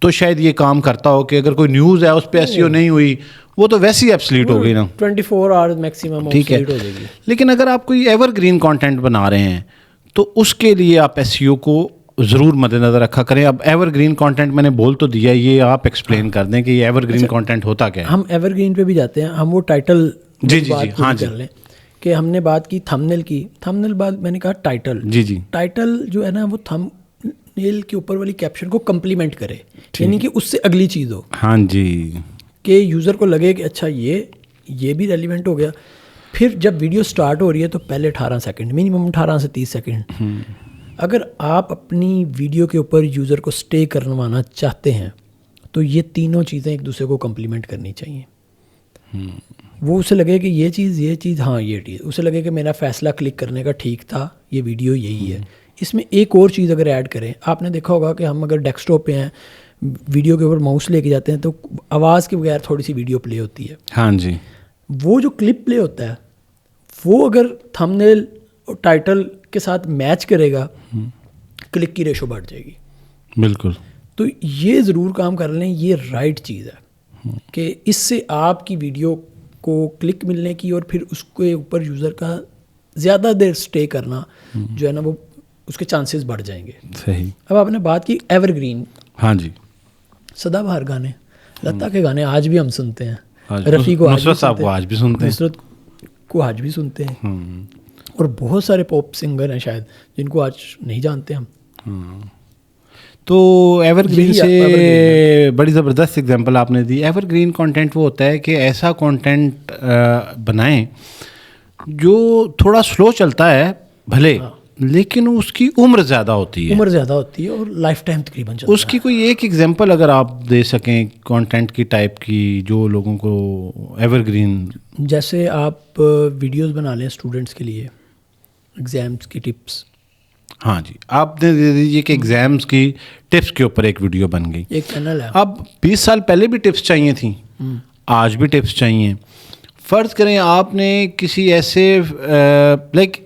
تو شاید یہ کام کرتا ہو کہ اگر کوئی نیوز ہے اس پہ ایس سی او نہیں ہوئی وہ تو ویسے ہی ایبسلیٹ ہو گئی نا, 24 آورز میکسیمم ٹھیک ہے. لیکن اگر آپ کوئی ایور گرین کانٹینٹ بنا رہے ہیں تو اس کے لیے آپ ایس سی او کو ضرور مد نظر رکھا کریں. اب ایور گرین کانٹینٹ میں نے بول تو دیا, یہ آپ ایکسپلین کر دیں کہ یہ ایور گرین کانٹینٹ ہوتا کیا ہے. ہم ایور گرین پہ بھی جاتے ہیں, ہم وہ ٹائٹل ہاں کر لیں کہ ہم نے بات کی تھمبنیل کی. تھمبنیل بعد میں نے کہا ٹائٹل. جی ٹائٹل جو ہے نا وہ تھمبنیل کے اوپر والی کیپشن کو کمپلیمنٹ کرے, یعنی کہ اس سے اگلی چیز ہو. ہاں جی, کہ یوزر کو لگے کہ اچھا یہ بھی ریلیونٹ ہو گیا. پھر جب ویڈیو سٹارٹ ہو رہی ہے تو پہلے 18 سیکنڈ, منیمم 18 سے 30 سیکنڈ. اگر آپ اپنی ویڈیو کے اوپر یوزر کو سٹے کروانا چاہتے ہیں تو یہ تینوں چیزیں ایک دوسرے کو کمپلیمنٹ کرنی چاہیے. وہ اسے لگے کہ یہ چیز ہاں یہ چیز, اسے لگے کہ میرا فیصلہ کلک کرنے کا ٹھیک تھا, یہ ویڈیو یہی ہے. اس میں ایک اور چیز اگر ایڈ کریں, آپ نے دیکھا ہوگا کہ ہم اگر ڈیسک ٹاپ پہ ہیں ویڈیو کے اوپر ماؤس لے کے جاتے ہیں تو آواز کے بغیر تھوڑی سی ویڈیو پلے ہوتی ہے. ہاں جی, وہ جو کلپ پلے ہوتا ہے وہ اگر تھمبنیل اور ٹائٹل کے ساتھ میچ کرے گا کلک کی ریشو بڑھ جائے گی. بالکل. تو یہ ضرور کام کر لیں, یہ رائٹ چیز ہے کہ اس سے آپ کی ویڈیو کو کلک ملنے کی اور پھر اس کے اوپر یوزر کا زیادہ دیر سٹے کرنا جو ہے نا وہ اس کے چانسز بڑھ جائیں گے. صحیح. اب آپ نے بات کی ایور گرین. ہاں جی, سدا بہار گانے, لتا کے گانے آج بھی ہم سنتے ہیں, رفیع کو نصرت صاحب کو آج بھی سنتے ہیں, نصرت کو آج بھی سنتے ہیں, اور بہت سارے پاپ سنگر ہیں شاید جن کو آج نہیں جانتے ہم. تو ایور گرین سے بڑی زبردست اگزامپل آپ نے دی. ایور گرین کانٹینٹ وہ ہوتا ہے کہ ایسا کانٹینٹ بنائیں جو تھوڑا سلو چلتا ہے بھلے, لیکن اس کی عمر زیادہ ہوتی ہے اور لائف ٹائم تقریباً. اس کی کوئی ایک ایگزامپل اگر آپ دے سکیں کانٹینٹ کی ٹائپ کی جو لوگوں کو ایور گرین. جیسے آپ ویڈیوز بنا لیں اسٹوڈنٹس کے لیے, ایگزامس کی ٹپس. ہاں جی, آپ دے دیجیے کہ ایگزامس کی ٹپس کے اوپر ایک ویڈیو بن گئی. ایک چینل ہے. اب 20 سال پہلے بھی ٹپس چاہیے تھیں, آج بھی ٹپس چاہیے. فرض کریں آپ نے کسی ایسے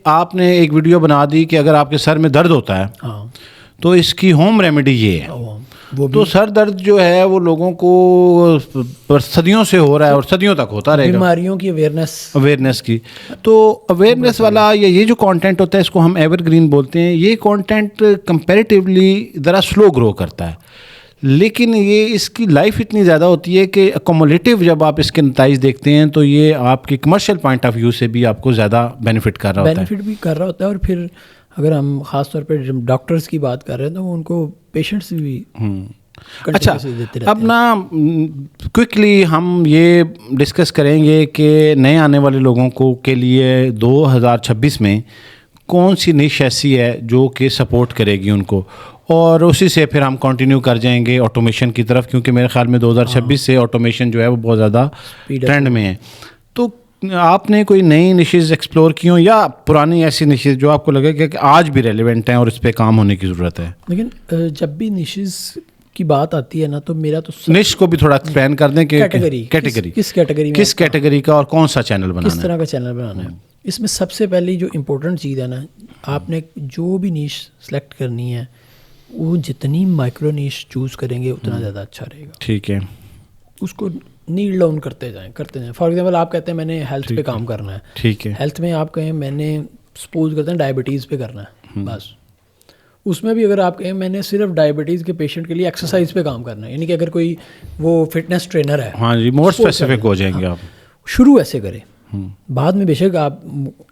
آپ نے ایک ویڈیو بنا دی کہ اگر آپ کے سر میں درد ہوتا ہے تو اس کی ہوم ریمیڈی یہ ہے. تو سر درد جو ہے وہ لوگوں کو صدیوں سے ہو رہا ہے اور صدیوں تک ہوتا رہے گا. بیماریوں کی اویئرنیس کی. تو اویئرنیس والا یہ جو کانٹینٹ ہوتا ہے اس کو ہم ایور گرین بولتے ہیں. یہ کانٹینٹ کمپیریٹیولی ذرا سلو گرو کرتا ہے, لیکن یہ اس کی لائف اتنی زیادہ ہوتی ہے کہ ایکومولیٹیو جب آپ اس کے نتائج دیکھتے ہیں تو یہ آپ کی کمرشل پوائنٹ آف ویو سے بھی آپ کو زیادہ بینیفٹ کر رہا ہوتا ہے. اور پھر اگر ہم خاص طور پہ ڈاکٹرز کی بات کر رہے ہیں تو وہ ان کو پیشنٹس بھی اچھا. اب نا کوئکلی ہم یہ ڈسکس کریں گے کہ نئے آنے والے لوگوں کو کے لیے 2026 میں کون سی نش ایسی ہے جو کہ سپورٹ کرے گی ان کو, اور اسی سے پھر ہم کنٹینیو کر جائیں گے آٹومیشن کی طرف, کیونکہ میرے خیال میں 2026 سے آٹومیشن جو ہے وہ بہت زیادہ ٹرینڈ میں ہے. تو آپ نے کوئی نئی نشیز ایکسپلور کی ہوں یا پرانی ایسی نشیز جو آپ کو لگے کہ آج بھی ریلیونٹ ہیں اور اس پہ کام ہونے کی ضرورت ہے؟ لیکن جب بھی نشیز کی بات آتی ہے نا تو میرا تو نش کو بھی تھوڑا ایکسپلین کر دیں کہ کس کیٹیگری کا اور کون سا چینل بنانا ہے, کس طرح کا چینل بنانا ہے. اس میں سب سے پہلی جو امپورٹنٹ چیز ہے نا, آپ نے جو بھی نیش سلیکٹ کرنی ہے وہ جتنی مائکرو نیش چوز کریں گے اتنا زیادہ اچھا رہے گا. ٹھیک ہے. اس کو نیل ڈاؤن کرتے جائیں. فار ایگزامپل آپ کہتے ہیں میں نے ہیلتھ پہ کام کرنا ہے. ٹھیک ہے. ہیلتھ میں آپ کہیں میں نے سپوز کرتے ہیں ڈائبٹیز پہ کرنا ہے بس. اس میں بھی اگر آپ کہیں میں نے صرف ڈائبٹیز کے پیشنٹ کے لیے ایکسرسائز پہ کام کرنا ہے, یعنی کہ اگر کوئی وہ فٹنس ٹرینر ہے, ہاں جی مور اسپیسیفک ہو جائیں گے آپ, شروع ایسے کریں, بعد میں بے شک آپ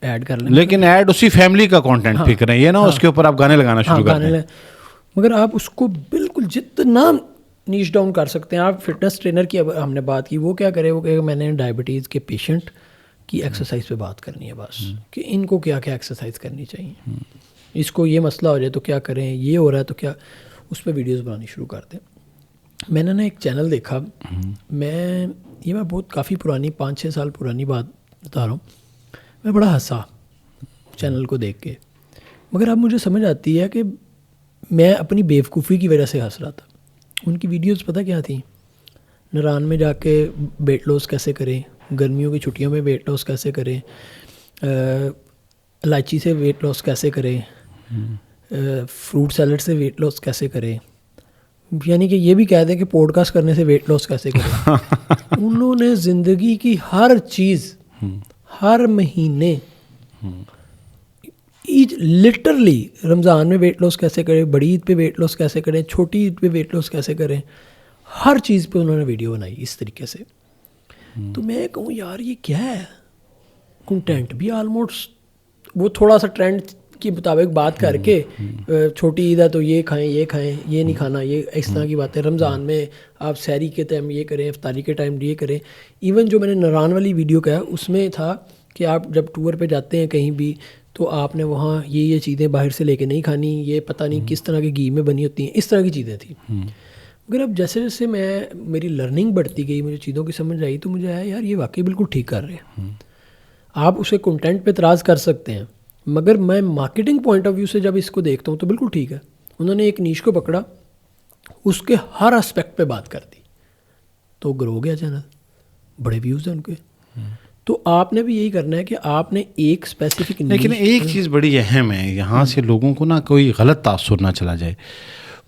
ایڈ کر لیں, لیکن ایڈ اسی فیملی کا کانٹینٹ پہ کریں, یہ نا اس کے اوپر آپ گانے لگانا شروع کر دیں. مگر آپ اس کو بالکل جتنا نیچ ڈاؤن کر سکتے ہیں. آپ فٹنس ٹرینر کی ہم نے بات کی, وہ کیا کرے, وہ کہ میں نے ڈائبٹیز کے پیشنٹ کی ایکسرسائز پہ بات کرنی ہے بس, کہ ان کو کیا کیا ایکسرسائز کرنی چاہیے, اس کو یہ مسئلہ ہو جائے تو کیا کریں, یہ ہو رہا ہے تو کیا, اس پہ ویڈیوز بنانی شروع کر دیں. میں نے نا ایک چینل دیکھا, میں بہت کافی پرانی 5-6 سال پرانی بات بتا رہا ہوں, میں بڑا ہنسا چینل کو دیکھ کے, مگر اب مجھے سمجھ آتی ہے کہ میں اپنی بیوقوفی کی وجہ سے ہنس رہا تھا. ان کی ویڈیوز پتہ کیا تھیں, نران میں جا کے ویٹ لاس کیسے کریں, گرمیوں کی چھٹیوں میں ویٹ لاس کیسے کریں, الائچی سے ویٹ لاس کیسے کریں, فروٹ سیلڈ سے ویٹ لاس کیسے کریں, یعنی کہ یہ بھی کہہ دیں کہ پوڈ کاسٹ کرنے سے ویٹ لاس کیسے کریں. انہوں نے زندگی کی ہر چیز ہر مہینے لٹرلی رمضان میں ویٹ لاس کیسے کریں, بڑی عید پہ ویٹ لاس کیسے کریں, چھوٹی عید پہ ویٹ لاس کیسے کریں, ہر چیز پہ انہوں نے ویڈیو بنائی اس طریقے سے. تو میں کہوں یار یہ کیا ہے, کنٹینٹ بھی آلموسٹ وہ تھوڑا سا ٹرینڈ کے مطابق بات کر کے, چھوٹی عید ہے تو یہ کھائیں یہ نہیں کھانا, یہ اس طرح کی باتیں. رمضان میں آپ سحری کے ٹائم یہ کریں, افطاری کے ٹائم یہ کریں. ایون جو میں نے نران والی ویڈیو کہا اس میں تھا کہ آپ جب ٹور پہ جاتے ہیں کہیں بھی تو آپ نے وہاں یہ چیزیں باہر سے لے کے نہیں کھانی, یہ پتہ نہیں کس طرح کی گھی میں بنی ہوتی ہیں, اس طرح کی چیزیں تھیں. مگر اب جیسے جیسے میری لرننگ بڑھتی گئی, مجھے چیزوں کی سمجھ آئی, تو مجھے آیا یار یہ واقعی بالکل ٹھیک کر رہے ہیں. آپ اسے کنٹینٹ پہ اعتراض کر سکتے ہیں, مگر میں مارکیٹنگ پوائنٹ آف ویو سے جب اس کو دیکھتا ہوں تو بالکل ٹھیک ہے. انہوں نے ایک نیش کو پکڑا, اس کے ہر اسپیکٹ پہ بات کر دی, تو گرو ہو گیا چینل, بڑے ویوز ہیں ان کے. تو آپ نے بھی یہی کرنا ہے کہ آپ نے ایک اسپیسیفک, لیکن ایک چیز بڑی اہم ہے, یہاں سے لوگوں کو نا کوئی غلط تاثر نہ چلا جائے,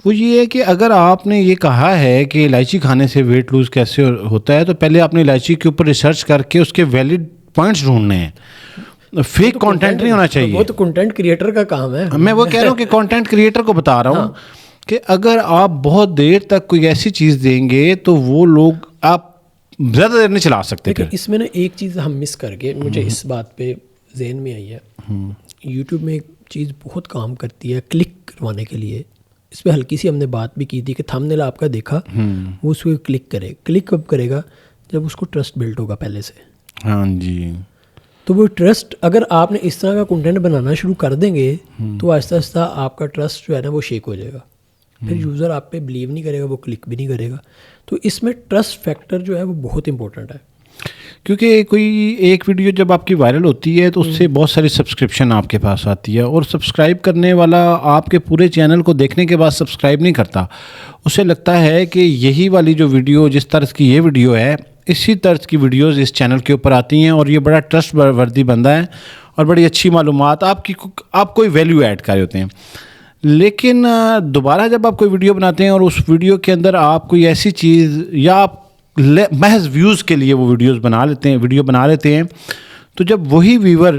وہ یہ ہے کہ اگر آپ نے یہ کہا ہے کہ الائچی کھانے سے ویٹ لوز کیسے ہوتا ہے, تو پہلے آپ نے الائچی کے اوپر ریسرچ کر کے اس کے ویلڈ پوائنٹس ڈھونڈنے ہیں. فیک کانٹینٹ نہیں ہونا چاہیے. وہ تو کنٹینٹ کریٹر کا کام ہے. میں وہ کہہ رہا ہوں کہ کانٹینٹ کریٹر کو بتا رہا ہوں کہ اگر آپ بہت دیر تک کوئی ایسی چیز دیں گے تو وہ لوگ آپ زیادہ دیر نہیں چلا سکتے. اس میں نا ایک چیز ہم مس کر کے, مجھے اس بات پہ ذہن میں آئی ہے, یوٹیوب میں ایک چیز بہت کام کرتی ہے کلک کروانے کے لیے. اس پہ ہلکی سی ہم نے بات بھی کی تھی کہ تھمب نیل آپ کا دیکھا, وہ اس کو کلک کرے. کلک کب کرے گا, جب اس کو ٹرسٹ بلڈ ہوگا پہلے سے. ہاں جی. تو وہ ٹرسٹ اگر آپ نے اس طرح کا کنٹینٹ بنانا شروع کر دیں گے تو آہستہ آہستہ آپ کا ٹرسٹ جو ہے نا وہ شیک ہو جائے گا. پھر یوزر آپ پہ بلیو نہیں کرے گا, وہ کلک بھی نہیں کرے گا. تو اس میں ٹرسٹ فیکٹر جو ہے وہ بہت امپورٹنٹ ہے. کیونکہ کوئی ایک ویڈیو جب آپ کی وائرل ہوتی ہے تو اس سے بہت ساری سبسکرپشن آپ کے پاس آتی ہے, اور سبسکرائب کرنے والا آپ کے پورے چینل کو دیکھنے کے بعد سبسکرائب نہیں کرتا. اسے لگتا ہے کہ یہی والی جو ویڈیو, جس طرز کی یہ ویڈیو ہے, اسی طرز کی ویڈیوز اس چینل کے اوپر آتی ہیں, اور یہ بڑا ٹرسٹ وردی بندہ ہے اور بڑی اچھی معلومات آپ کوئی ویلیو ایڈ کر رہے ہوتے ہیں. لیکن دوبارہ جب آپ کوئی ویڈیو بناتے ہیں اور اس ویڈیو کے اندر آپ کوئی ایسی چیز, یا آپ محض ویوز کے لیے وہ ویڈیو بنا لیتے ہیں, تو جب وہی ویور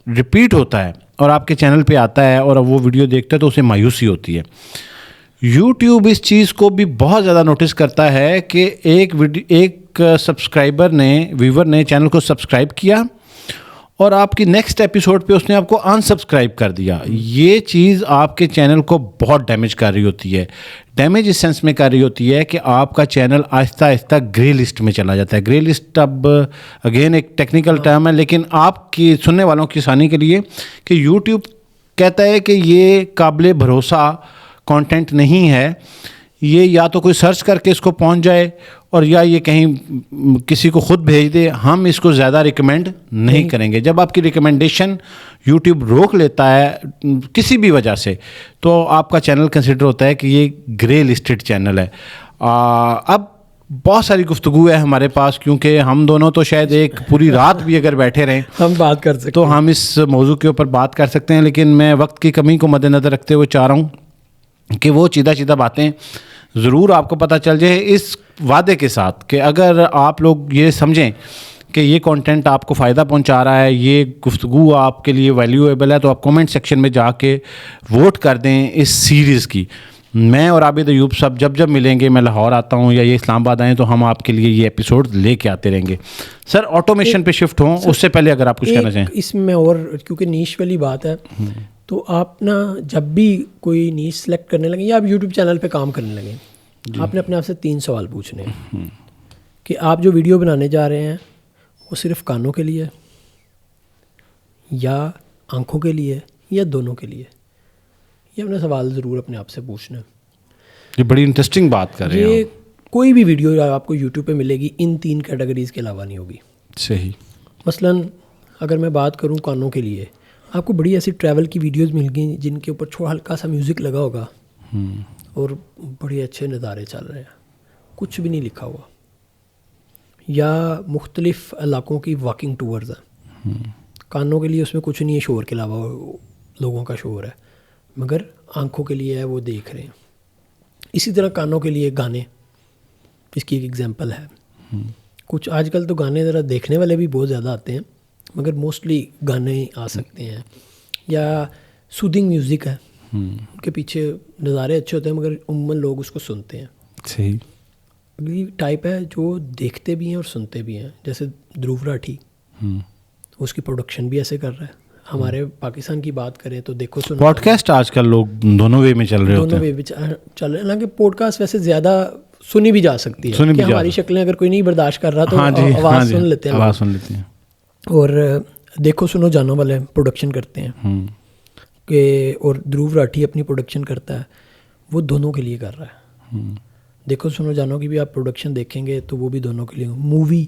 ریپیٹ ہوتا ہے اور آپ کے چینل پہ آتا ہے اور وہ ویڈیو دیکھتا ہے تو اسے مایوسی ہوتی ہے. یوٹیوب اس چیز کو بھی بہت زیادہ نوٹس کرتا ہے کہ ایک سبسکرائبر نے, ویور نے چینل کو سبسکرائب کیا اور آپ کی نیکسٹ ایپیسوڈ پہ اس نے آپ کو انسبسکرائب کر دیا. یہ چیز آپ کے چینل کو بہت ڈیمیج کر رہی ہوتی ہے. ڈیمیج اس سینس میں کر رہی ہوتی ہے کہ آپ کا چینل آہستہ آہستہ گرے لسٹ میں چلا جاتا ہے. گرے لسٹ اب اگین ایک ٹیکنیکل ٹرم ہے, لیکن آپ کی سننے والوں کی آسانی کے لیے کہ یوٹیوب کہتا ہے کہ یہ قابل بھروسہ کانٹینٹ نہیں ہے, یہ یا تو کوئی سرچ کر کے اس کو پہنچ جائے اور یا یہ کہیں کسی کو خود بھیج دے, ہم اس کو زیادہ ریکمینڈ نہیں کریں گے. جب آپ کی ریکمینڈیشن یوٹیوب روک لیتا ہے کسی بھی وجہ سے, تو آپ کا چینل کنسیڈر ہوتا ہے کہ یہ گرے لسٹڈ چینل ہے. اب بہت ساری گفتگو ہے ہمارے پاس, کیونکہ ہم دونوں تو شاید ایک پوری رات بھی اگر بیٹھے رہیں ہم بات کر سکتے تو ہم اس موضوع کے اوپر بات کر سکتے ہیں. لیکن میں وقت کی کمی کو مد نظر رکھتے ہوئے چاہ رہا ہوں کہ وہ چیدہ باتیں ضرور آپ کو پتہ چل جائے, اس وعدے کے ساتھ کہ اگر آپ لوگ یہ سمجھیں کہ یہ کانٹینٹ آپ کو فائدہ پہنچا رہا ہے, یہ گفتگو آپ کے لیے ویلیویبل ہے, تو آپ کامنٹ سیکشن میں جا کے ووٹ کر دیں اس سیریز کی. میں اور عابد ایوب صاحب جب ملیں گے, میں لاہور آتا ہوں یا یہ اسلام آباد آئیں, تو ہم آپ کے لیے یہ ایپیسوڈ لے کے آتے رہیں گے. سر آٹومیشن پہ شفٹ ہوں اس سے پہلے اگر آپ کچھ کہنا چاہیں. اس میں اور کیونکہ نیش والی بات ہے, تو آپ نا جب بھی کوئی نیش سلیکٹ کرنے لگیں یا آپ یوٹیوب چینل پہ کام کرنے لگیں, آپ نے اپنے آپ سے 3 سوال پوچھنے ہیں کہ آپ جو ویڈیو بنانے جا رہے ہیں وہ صرف کانوں کے لیے یا آنکھوں کے لیے یا دونوں کے لیے. یہ اپنا سوال ضرور اپنے آپ سے پوچھنا ہے. یہ بڑی انٹرسٹنگ بات کر رہے ہیں. یہ کوئی بھی ویڈیو آپ کو یوٹیوب پہ ملے گی ان 3 کیٹیگریز کے علاوہ نہیں ہوگی. صحیح. مثلاً اگر میں بات کروں کانوں کے لیے, آپ کو بڑی ایسی ٹریول کی ویڈیوز مل گئیں جن کے اوپر چھوڑا ہلکا سا میوزک لگا ہوگا اور بڑے اچھے نظارے چل رہے ہیں, کچھ بھی نہیں لکھا ہوا. یا مختلف علاقوں کی واکنگ ٹورز ہیں, کانوں کے لیے اس میں کچھ نہیں ہے شور کے علاوہ, لوگوں کا شور ہے, مگر آنکھوں کے لیے ہے وہ دیکھ رہے ہیں. اسی طرح کانوں کے لیے گانے, اس کی ایک ایگزامپل ہے. کچھ آج کل تو گانے ذرا دیکھنے والے بھی بہت زیادہ آتے ہیں, مگر موسٹلی گانے آ سکتے ہیں. یا سودنگ میوزک ہے, ان کے پیچھے نظارے اچھے ہوتے ہیں مگر عموماً لوگ اس کو سنتے ہیں. صحیح. اگلی ٹائپ ہے جو دیکھتے بھی ہیں اور سنتے بھی ہیں, جیسے دھروو راٹھی, اس کی پروڈکشن بھی ایسے کر رہا ہے. ہمارے پاکستان کی بات کریں تو دیکھو سنو پوڈ کاسٹ آج کل لوگ دونوں وے میں چل رہے ہوتے ہیں. دونوں وے میں چل رہے ہیں, حالانکہ پوڈ کاسٹ ویسے زیادہ سنی بھی جا سکتی ہے, کہ ہماری شکلیں اگر کوئی نہیں برداشت کر رہا تو آواز سن لیتے ہیں, آواز سن لیتے ہیں. اور دیکھو سنو جانو والے پروڈکشن کرتے ہیں کہ, اور دھروو راٹھی اپنی پروڈکشن کرتا ہے, وہ دونوں کے لیے کر رہا ہے. دیکھو سنو جانو کی بھی آپ پروڈکشن دیکھیں گے تو وہ بھی دونوں کے لیے. مووی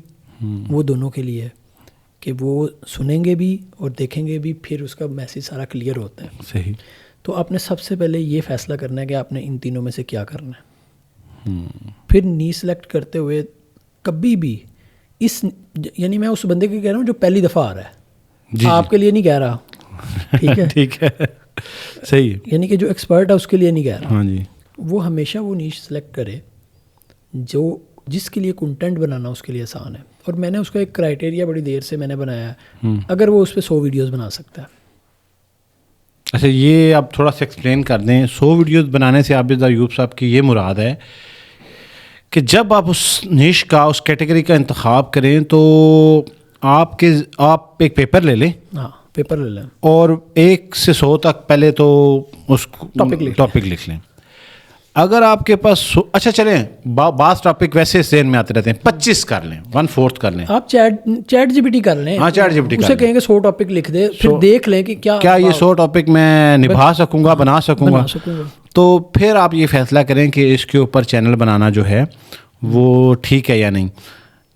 وہ دونوں کے لیے ہے کہ وہ سنیں گے بھی اور دیکھیں گے بھی, پھر اس کا میسیج سارا کلیئر ہوتا ہے. صحیح. تو آپ نے سب سے پہلے یہ فیصلہ کرنا ہے کہ آپ نے ان تینوں میں سے کیا کرنا ہے. پھر نی سلیکٹ کرتے ہوئے کبھی بھی اس, یعنی میں اس بندے کے کہہ رہا ہوں جو پہلی دفعہ آ رہا ہے, آپ کے لیے نہیں کہہ رہا, ٹھیک ہے, ٹھیک ہے, صحیح. یعنی کہ جو ایکسپرٹ ہے اس کے لیے نہیں کہہ رہا. ہاں جی. وہ ہمیشہ وہ نیش سلیکٹ کرے جو جس کے لیے کنٹینٹ بنانا اس کے لیے آسان ہے. اور میں نے اس کا ایک کرائٹیریا بڑی دیر سے میں نے بنایا ہے, اگر وہ اس پہ 100 ویڈیوز بنا سکتا ہے. اچھا, یہ آپ تھوڑا سا ایکسپلین کر دیں. 100 ویڈیوز بنانے سے عابد ایوب صاحب کی یہ مراد ہے کہ جب آپ اس نیش کا, اس کیٹیگری کا انتخاب کریں تو آپ ایک پیپر لے لیں. ہاں, پیپر لے لیں اور 1 سے 100 تک پہلے تو اس ٹاپک لکھ لیں. اگر آپ کے پاس اچھا چلیں, بعض ٹاپک ویسے ذہن میں آتے رہتے ہیں, 25 کر لیں, 1/4 کر لیں. آپ چیٹ جی پی ٹی کر لیں. ہاں, چیٹ جی پی ٹی اسے کہیں گے 100 ٹاپک لکھ دے, پھر دیکھ لیں کہ کیا یہ 100 ٹاپک میں نبھا سکوں گا, بنا سکوں گا. تو پھر آپ یہ فیصلہ کریں کہ اس کے اوپر چینل بنانا جو ہے وہ ٹھیک ہے یا نہیں.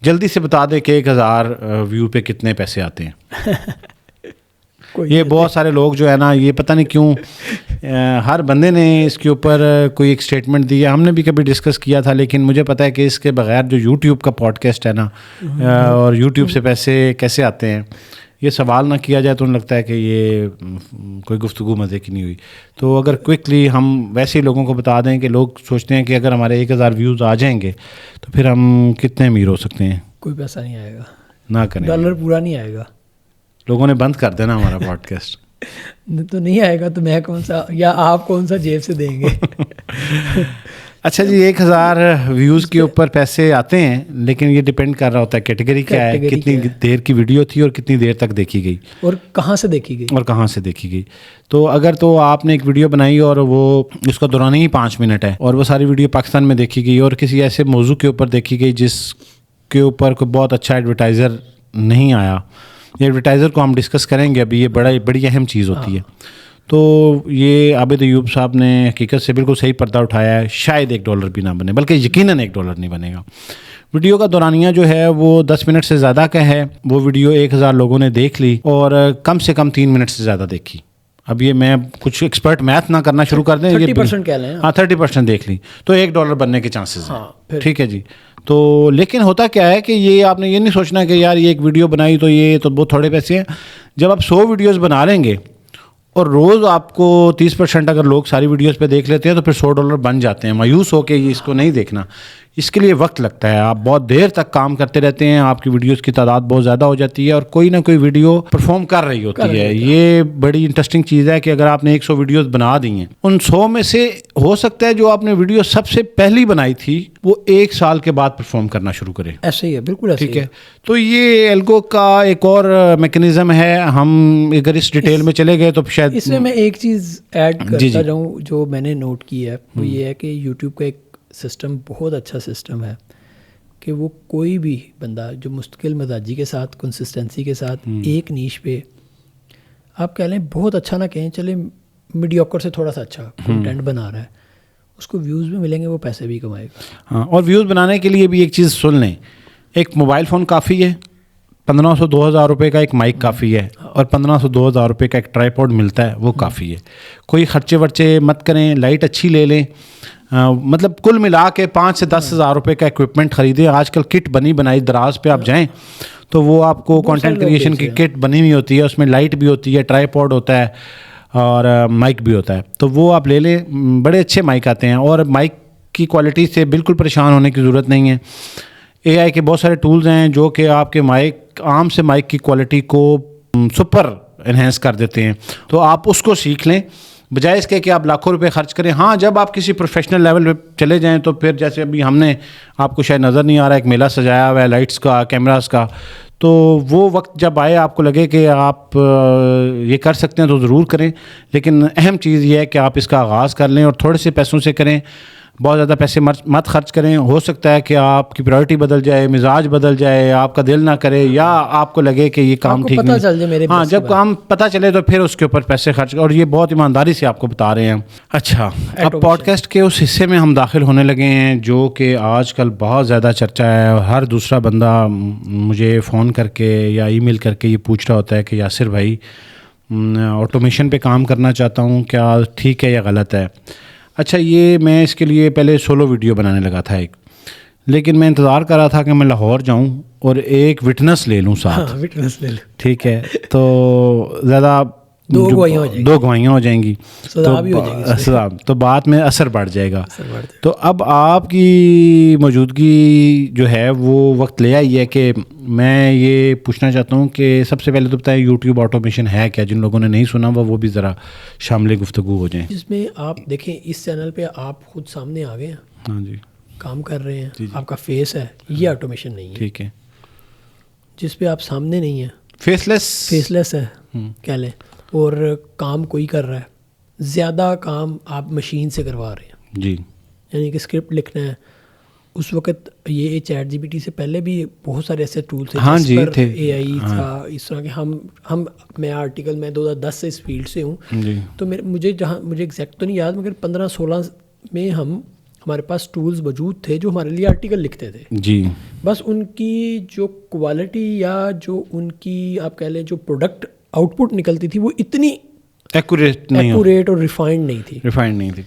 جلدی سے بتا دیں کہ 1000 ویو پہ کتنے پیسے آتے ہیں. یہ بہت سارے لوگ جو ہے نا, یہ پتہ نہیں کیوں ہر بندے نے اس کے اوپر کوئی ایک اسٹیٹمنٹ دی ہے. ہم نے بھی کبھی ڈسکس کیا تھا, لیکن مجھے پتہ ہے کہ اس کے بغیر جو یوٹیوب کا پوڈ کاسٹ ہے نا, اور یوٹیوب سے پیسے کیسے آتے ہیں, یہ سوال نہ کیا جائے تو انہیں لگتا ہے کہ یہ کوئی گفتگو مزے کی نہیں ہوئی. تو اگر کوئکلی ہم ویسے ہی لوگوں کو بتا دیں کہ لوگ سوچتے ہیں کہ اگر ہمارے 1000 ویوز آ جائیں گے تو پھر ہم کتنے امیر ہو سکتے ہیں. کوئی پیسہ نہیں آئے گا, نہ کریں, ڈالر پورا نہیں آئے گا. لوگوں نے بند کر دینا ہمارا پوڈ کاسٹ. تو نہیں آئے گا تو میں کون سا, یا آپ کون سا جیب سے دیں گے. اچھا جی, 1000 ویوز کے اوپر پیسے آتے ہیں, لیکن یہ ڈپینڈ کر رہا ہوتا ہے کیٹیگری کیا ہے, کتنی دیر کی ویڈیو تھی اور کتنی دیر تک دیکھی گئی, اور کہاں سے دیکھی گئی. تو اگر تو آپ نے ایک ویڈیو بنائی اور وہ اس کا دوران ہی 5 منٹ ہے, اور وہ ساری ویڈیو پاکستان میں دیکھی گئی اور کسی ایسے موضوع کے اوپر دیکھی گئی جس کے اوپر کوئی بہت اچھا ایڈورٹائزر نہیں آیا, یہ ایڈورٹائزر کو ہم ڈسکس کریں گے ابھی, یہ بڑی اہم چیز ہوتی ہے. تو یہ عابد ایوب صاحب نے حقیقت سے بالکل صحیح پردہ اٹھایا ہے. شاید $1 بھی نہ بنے, بلکہ یقیناً $1 نہیں بنے گا. ویڈیو کا دورانیہ جو ہے وہ 10 منٹ سے زیادہ کا ہے. وہ ویڈیو 1000 لوگوں نے دیکھ لی اور کم سے کم 3 منٹ سے زیادہ دیکھی. اب یہ میں کچھ ایکسپرٹ میتھ نہ کرنا شروع کر دیں, 30% کہہ لیں. ہاں, 30% دیکھ لی تو $1 بننے کے چانسز ہیں. ٹھیک ہے جی. تو لیکن ہوتا کیا ہے کہ یہ آپ نے یہ نہیں سوچنا کہ یار یہ ایک ویڈیو بنائی تو یہ تو بہت تھوڑے پیسے ہیں. جب آپ 100 ویڈیوز بنا لیں گے اور روز آپ کو 30% اگر لوگ ساری ویڈیوز پہ دیکھ لیتے ہیں تو پھر $100 بن جاتے ہیں. مایوس ہو کے اس کو نہیں دیکھنا, اس کے لیے وقت لگتا ہے. آپ بہت دیر تک کام کرتے رہتے ہیں, آپ کی ویڈیوز کی تعداد بہت زیادہ ہو جاتی ہے اور کوئی نہ کوئی ویڈیو پرفارم کر رہی ہوتی ہے. یہ بڑی انٹرسٹنگ چیز ہے کہ اگر آپ نے 100 ویڈیوز بنا دی ہیں, ان 100 میں سے ہو سکتا ہے جو آپ نے ویڈیو سب سے پہلی بنائی تھی وہ 1 سال کے بعد پرفارم کرنا شروع کرے. ایسے ہی ہے, بالکل ایسے. ٹھیک ہے, تو یہ الگو کا ایک اور میکینزم ہے. ہم اگر اس ڈیٹیل میں چلے گئے تو شاید اس میں ایک چیز ایڈ کرتا جاؤں جو میں نے نوٹ کی ہے, وہ یہ ہے کہ یوٹیوب کا ایک سسٹم بہت اچھا سسٹم ہے کہ وہ کوئی بھی بندہ جو مستقل مزاجی کے ساتھ, کنسسٹنسی کے ساتھ ایک نیش پہ آپ کہہ لیں بہت اچھا نہ کہیں, چلے میڈیوکر سے تھوڑا سا اچھا کنٹینٹ بنا رہا ہے, اس کو ویوز بھی ملیں گے, وہ پیسے بھی کمائے گا. ہاں, اور ویوز بنانے کے لیے بھی ایک چیز سن لیں, ایک موبائل فون کافی ہے, 1500-2000 روپے کا ایک مائک کافی ہے, اور 1500-2000 روپے کا ایک ٹرائی پوڈ ملتا ہے وہ کافی ہے. کوئی خرچے ورچے مت کریں, لائٹ اچھی لے لیں, مطلب کل ملا کے 5 سے 10 ہزار روپے کا اکوپمنٹ خریدیں. آج کل کٹ بنی بنائی دراز پہ آپ جائیں تو وہ آپ کو کانٹینٹ کریشن کی کٹ بنی ہوئی ہوتی ہے, اس میں لائٹ بھی ہوتی ہے, ٹرائی پوڈ ہوتا ہے اور مائک بھی ہوتا ہے, تو وہ آپ لے لیں. بڑے اچھے مائک آتے ہیں اور مائک کی کوالٹی سے بالکل پریشان ہونے کی ضرورت نہیں ہے. اے آئی کے بہت سارے ٹولز ہیں جو کہ آپ کے مائک, عام سے مائک کی کوالٹی کو سپر انہینس کر دیتے ہیں, تو آپ اس کو سیکھ لیں بجائے اس کے کہ آپ لاکھوں روپے خرچ کریں. ہاں, جب آپ کسی پروفیشنل لیول پہ چلے جائیں تو پھر جیسے ابھی ہم نے, آپ کو شاید نظر نہیں آ رہا, ایک میلہ سجایا ہوا ہے لائٹس کا, کیمراز کا, تو وہ وقت جب آئے آپ کو لگے کہ آپ یہ کر سکتے ہیں تو ضرور کریں. لیکن اہم چیز یہ ہے کہ آپ اس کا آغاز کر لیں اور تھوڑے سے پیسوں سے کریں, بہت زیادہ پیسے مت خرچ کریں. ہو سکتا ہے کہ آپ کی پرائرٹی بدل جائے, مزاج بدل جائے, آپ کا دل نہ کرے, یا آپ کو لگے کہ یہ کام ٹھیک نہیں. ہاں, جب کام پتہ چلے تو پھر اس کے اوپر پیسے خرچ, اور یہ بہت ایمانداری سے آپ کو بتا رہے ہیں. اچھا, اب پوڈ کاسٹ کے اس حصے میں ہم داخل ہونے لگے ہیں جو کہ آج کل بہت زیادہ چرچا ہے. ہر دوسرا بندہ مجھے فون کر کے یا ای میل کر کے یہ پوچھ رہا ہوتا ہے کہ یاسر بھائی, آٹومیشن پہ کام کرنا چاہتا ہوں, کیا ٹھیک ہے یا غلط ہے. اچھا, یہ میں اس کے لیے پہلے سولو ویڈیو بنانے لگا تھا ایک, لیکن میں انتظار کر رہا تھا کہ میں لاہور جاؤں اور ایک وٹنس لے لوں ساتھ. وٹنس لے لوں, ٹھیک ہے, تو زیادہ 2 گواہیاں ہو جائیں گی, تو بات میں اثر بڑھ جائے گا. تو اب آپ کی موجودگی جو ہے وہ وقت لے آئی ہے کہ میں یہ پوچھنا چاہتا ہوں کہ سب سے پہلے تو بتائیں یوٹیوب آٹومیشن ہے کیا, جن لوگوں نے نہیں سنا وہ بھی ذرا شامل گفتگو ہو جائیں. جس میں آپ دیکھیں اس چینل پہ آپ خود سامنے آ گئے ہیں. ہاں جی, کام کر رہے ہیں, آپ کا فیس ہے, یہ آٹومیشن نہیں ہے. ٹھیک ہے, جس پہ آپ سامنے نہیں ہیں, فیس لیس ہے کہہ لیں, اور کام کوئی کر رہا ہے, زیادہ کام آپ مشین سے کروا رہے ہیں. جی, یعنی کہ اسکرپٹ لکھنا ہے. اس وقت یہ چیٹ جی پی ٹی سے پہلے بھی بہت سارے ایسے ٹولس تھے جس پر اے آئی تھا اس طرح کے. ہم میں آرٹیکل میں 2010 سے اس فیلڈ سے ہوں, تو مجھے ایگزیکٹ تو نہیں یاد, مگر 15-16 میں ہمارے پاس ٹولز موجود تھے جو ہمارے لیے آرٹیکل لکھتے تھے. جی, بس ان کی جو کوالٹی یا جو ان کی آپ کہہ لیں جو پروڈکٹ آؤٹ پٹ نکلتی تھی وہ اتنی ایکوریٹ اور ریفائنڈ نہیں تھی.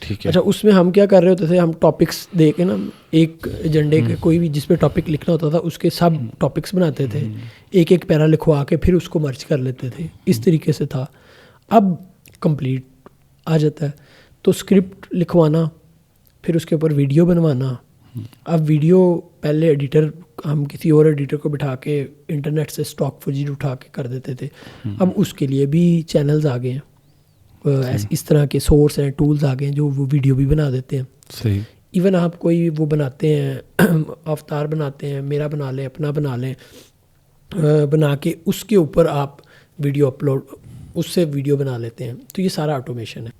ٹھیک ہے. اچھا, اس میں ہم کیا کر رہے ہوتے تھے, ہم ٹاپکس دے کے نا ایک ایجنڈے کے کوئی بھی جس پہ ٹاپک لکھنا ہوتا تھا اس کے سب ٹاپکس بناتے تھے, ایک ایک پیرا لکھوا کے پھر اس کو مرچ کر لیتے تھے. اس طریقے سے تھا. اب کمپلیٹ آ جاتا ہے, تو اسکرپٹ لکھوانا, پھر اس کے اوپر ویڈیو بنوانا. اب ویڈیو پہلے ایڈیٹر ہم کسی اور ایڈیٹر کو بٹھا کے انٹرنیٹ سے اسٹاک فوٹیج اٹھا کے کر دیتے تھے. اب اس کے لیے بھی چینلز آ گئے ہیں, اس طرح کے سورس ہیں, ٹولز آ گئے ہیں جو وہ ویڈیو بھی بنا دیتے ہیں. صحیح. ایون آپ کوئی وہ بناتے ہیں, افطار بناتے ہیں, میرا بنا لیں, اپنا بنا لیں, بنا کے اس کے اوپر آپ ویڈیو اپلوڈ, اس سے ویڈیو بنا لیتے ہیں. تو یہ سارا آٹومیشن ہے.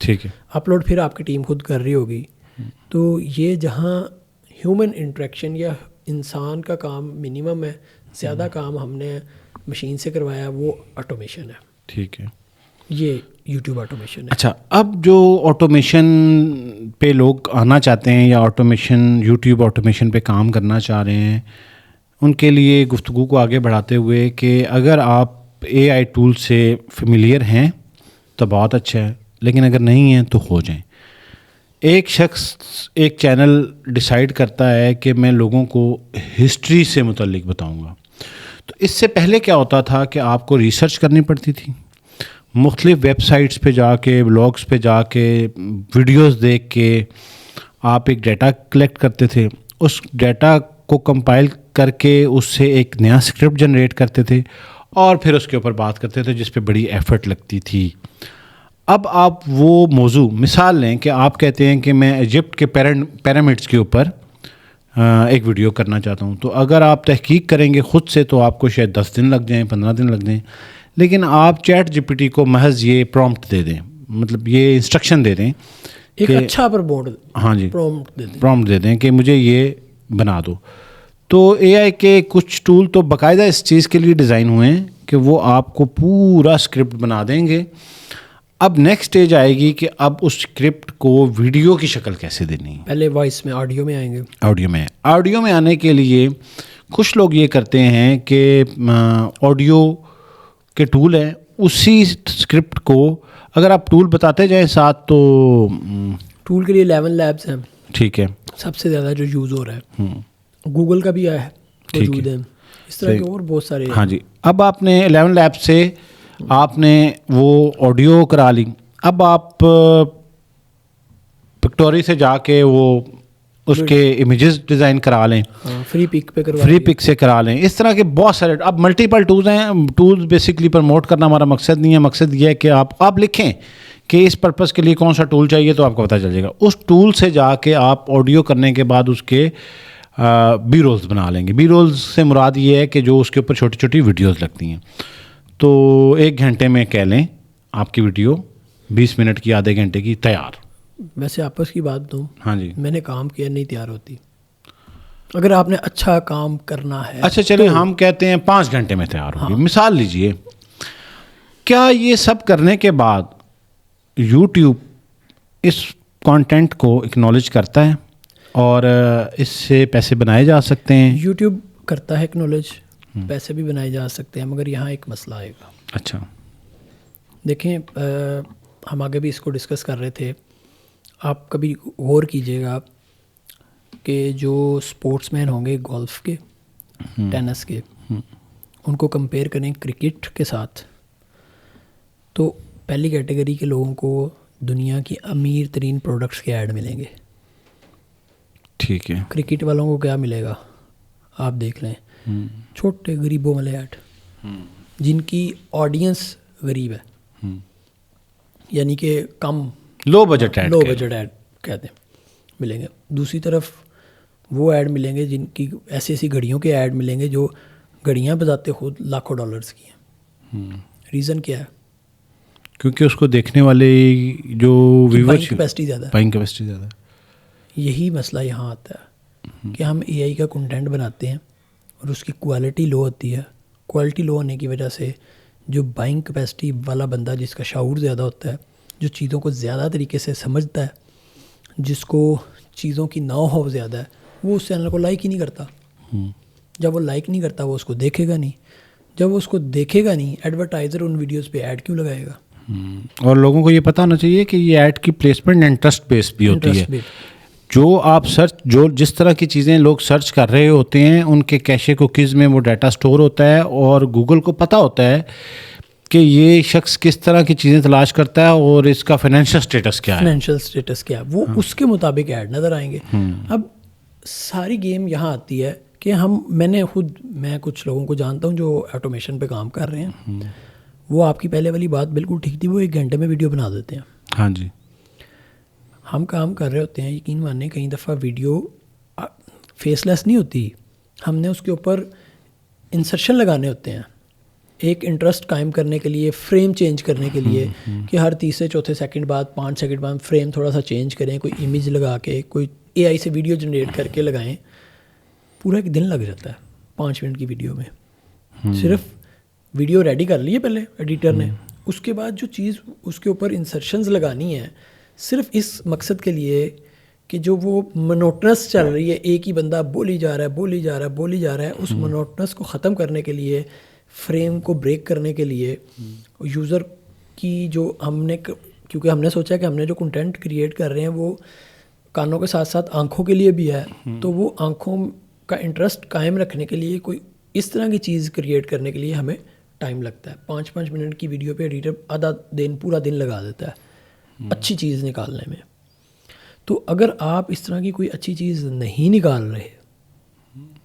ٹھیک ہے. اپلوڈ پھر آپ کی ٹیم خود کر رہی ہوگی. تو یہ جہاں ہیومن انٹریکشن یا انسان کا کام منیمم ہے, زیادہ کام ہم نے مشین سے کروایا, وہ آٹومیشن ہے. ٹھیک ہے. یہ یوٹیوب آٹومیشن ہے. اچھا, اب جو آٹومیشن پہ لوگ آنا چاہتے ہیں یا یوٹیوب آٹومیشن پہ کام کرنا چاہ رہے ہیں, ان کے لیے گفتگو کو آگے بڑھاتے ہوئے کہ اگر آپ اے آئی ٹول سے فیملیئر ہیں تو بہت اچھا ہے, لیکن اگر نہیں ہیں تو ہو جائیں. ایک شخص ایک چینل ڈیسائیڈ کرتا ہے کہ میں لوگوں کو ہسٹری سے متعلق بتاؤں گا, تو اس سے پہلے کیا ہوتا تھا کہ آپ کو ریسرچ کرنی پڑتی تھی, مختلف ویب سائٹس پہ جا کے, بلاگس پہ جا کے, ویڈیوز دیکھ کے آپ ایک ڈیٹا کلیکٹ کرتے تھے, اس ڈیٹا کو کمپائل کر کے اس سے ایک نیا اسکرپٹ جنریٹ کرتے تھے اور پھر اس کے اوپر بات کرتے تھے جس پہ بڑی ایفرٹ لگتی تھی. اب آپ وہ موضوع مثال لیں کہ آپ کہتے ہیں کہ میں ایجپٹ کے پیرامڈس کے اوپر ایک ویڈیو کرنا چاہتا ہوں, تو اگر آپ تحقیق کریں گے خود سے تو آپ کو شاید 10 دن لگ جائیں, 15 دن لگ جائیں. لیکن آپ چیٹ جی پی ٹی کو محض یہ پرومپٹ دے دیں, مطلب یہ انسٹرکشن دے دیں, ایک اچھا پر بورڈ, ہاں جی, پرومپٹ دے دیں کہ مجھے یہ بنا دو. تو اے آئی کے کچھ ٹول تو باقاعدہ اس چیز کے لیے ڈیزائن ہوئے ہیں کہ وہ آپ کو پورا اسکرپٹ بنا دیں گے. اب نیکسٹ اسٹیج آئے گی کہ اب اس اسکرپٹ کو ویڈیو کی شکل کیسے دینی ہے. پہلے وائس میں, آڈیو میں آئیں گے. آڈیو میں آنے کے لیے کچھ لوگ یہ کرتے ہیں کہ آڈیو کے ٹول ہیں, اسی اسکرپٹ کو اگر آپ ٹول بتاتے جائیں ساتھ, تو ٹول کے لیے 11 لیبس ہیں. ٹھیک ہے, سب سے زیادہ جو یوز ہو رہا ہے. گوگل کا بھی ہے, موجود ہے, اس طرح کے اور بہت سارے. ہاں جی, اب آپ نے 11 لیب سے آپ نے وہ آڈیو کرا لی. اب آپ پکٹوری سے جا کے وہ اس کے امیجز ڈیزائن کرا لیں, فری پک پہ فری پک سے کرا لیں. اس طرح کے بہت سارے اب ملٹیپل ٹولز ہیں. ٹولز بیسکلی پروموٹ کرنا ہمارا مقصد نہیں ہے, مقصد یہ ہے کہ آپ لکھیں کہ اس پرپس کے لیے کون سا ٹول چاہیے, تو آپ کو پتہ چل جائے گا. اس ٹول سے جا کے آپ آڈیو کرنے کے بعد اس کے بی رولز بنا لیں گے. بی رولز سے مراد یہ ہے کہ جو اس کے اوپر چھوٹی چھوٹی ویڈیوز لگتی ہیں. تو 1 گھنٹے میں کہہ لیں آپ کی ویڈیو 20 منٹ کی, آدھے گھنٹے کی تیار. ویسے آپس کی بات دوں, ہاں جی, میں نے کام کیا نہیں تیار ہوتی. اگر آپ نے اچھا کام کرنا ہے, اچھا چلیں ہم کہتے ہیں 5 گھنٹے میں تیار ہوگی. مثال لیجئے, کیا یہ سب کرنے کے بعد یوٹیوب اس کانٹینٹ کو اکنالج کرتا ہے اور اس سے پیسے بنائے جا سکتے ہیں؟ یوٹیوب کرتا ہے اکنالج, پیسے بھی بنائے جا سکتے ہیں, مگر یہاں ایک مسئلہ آئے گا. اچھا دیکھیں, ہم آگے بھی اس کو ڈسکس کر رہے تھے. آپ کبھی غور کیجیے گا کہ جو اسپورٹس مین ہوں گے گولف کے, ٹینس کے, ان کو کمپیئر کریں کرکٹ کے ساتھ, تو پہلی کیٹیگری کے لوگوں کو دنیا کی امیر ترین پروڈکٹس کے ایڈ ملیں گے. ٹھیک ہے, کرکٹ والوں کو کیا ملے گا آپ دیکھ لیں, چھوٹے غریبوں والے ایڈ, جن کی آڈینس غریب ہے, یعنی کہ کم لو بجٹ ایڈ کہتے ہیں, ملیں گے. دوسری طرف وہ ایڈ ملیں گے جن کی ایسی گھڑیوں کے ایڈ ملیں گے جو گھڑیاں بذات خود لاکھوں ڈالرز کی ہیں. ریزن کیا ہے؟ کیونکہ اس کو دیکھنے والے جو بائنگ کیپیسٹی زیادہ ہے. یہی مسئلہ یہاں آتا ہے کہ ہم اے آئی کا کنٹینٹ بناتے ہیں اور اس کی کوالٹی لو ہوتی ہے. کوالٹی لو ہونے کی وجہ سے جو بائنگ کیپیسٹی والا بندہ, جس کا شعور زیادہ ہوتا ہے, جو چیزوں کو زیادہ طریقے سے سمجھتا ہے, جس کو چیزوں کی نو ہو زیادہ ہے, وہ اس چینل کو لائک ہی نہیں کرتا. جب وہ لائک نہیں کرتا, وہ اس کو دیکھے گا نہیں. جب وہ اس کو دیکھے گا نہیں, ایڈورٹائزر ان ویڈیوز پہ ایڈ کیوں لگائے گا؟ اور لوگوں کو یہ پتہ ہونا چاہیے کہ یہ ایڈ کی پلیسمنٹ انٹرسٹ بیس بھی ہوتی ہے. جو آپ جس طرح کی چیزیں لوگ سرچ کر رہے ہوتے ہیں, ان کے کیشے کوکیز میں وہ ڈیٹا سٹور ہوتا ہے, اور گوگل کو پتہ ہوتا ہے کہ یہ شخص کس طرح کی چیزیں تلاش کرتا ہے اور اس کا فائنینشیل سٹیٹس کیا ہے, وہ اس کے مطابق ایڈ نظر آئیں گے. اب ساری گیم یہاں آتی ہے کہ میں کچھ لوگوں کو جانتا ہوں جو آٹومیشن پہ کام کر رہے ہیں. وہ آپ کی پہلے والی بات بالکل ٹھیک تھی, وہ 1 گھنٹے میں ویڈیو بنا دیتے ہیں. ہاں جی, ہم کام کر رہے ہوتے ہیں, یقین ماننے کئی دفعہ ویڈیو فیس لیس نہیں ہوتی, ہم نے اس کے اوپر انسرشن لگانے ہوتے ہیں ایک انٹرسٹ قائم کرنے کے لیے, فریم چینج کرنے کے لیے, کہ ہر 3-4 سیکنڈ بعد 5 سیکنڈ بعد فریم تھوڑا سا چینج کریں, کوئی امیج لگا کے, کوئی اے آئی سے ویڈیو جنریٹ کر کے لگائیں. پورا 1 دن لگ جاتا ہے 5 منٹ کی ویڈیو میں. صرف ویڈیو ریڈی کر لی ہے پہلے ایڈیٹر نے, اس کے بعد جو چیز اس کے اوپر انسرشنز لگانی ہے صرف اس مقصد کے لیے کہ جو وہ منوٹنس چل رہی ہے, ایک ہی بندہ بولی جا رہا ہے, اس منوٹنس کو ختم کرنے کے لیے, فریم کو بریک کرنے کے لیے, یوزر کی جو کیونکہ ہم نے سوچا کہ ہم نے جو کنٹینٹ کریٹ کر رہے ہیں وہ کانوں کے ساتھ ساتھ آنکھوں کے لیے بھی ہے, تو وہ آنکھوں کا انٹرسٹ قائم رکھنے کے لیے کوئی اس طرح کی چیز کریٹ کرنے کے لیے ہمیں ٹائم لگتا ہے. 5 منٹ کی ویڈیو پہ ایڈیٹر پورا دن لگا دیتا ہے اچھی چیز نکالنے میں. تو اگر آپ اس طرح کی کوئی اچھی چیز نہیں نکال رہے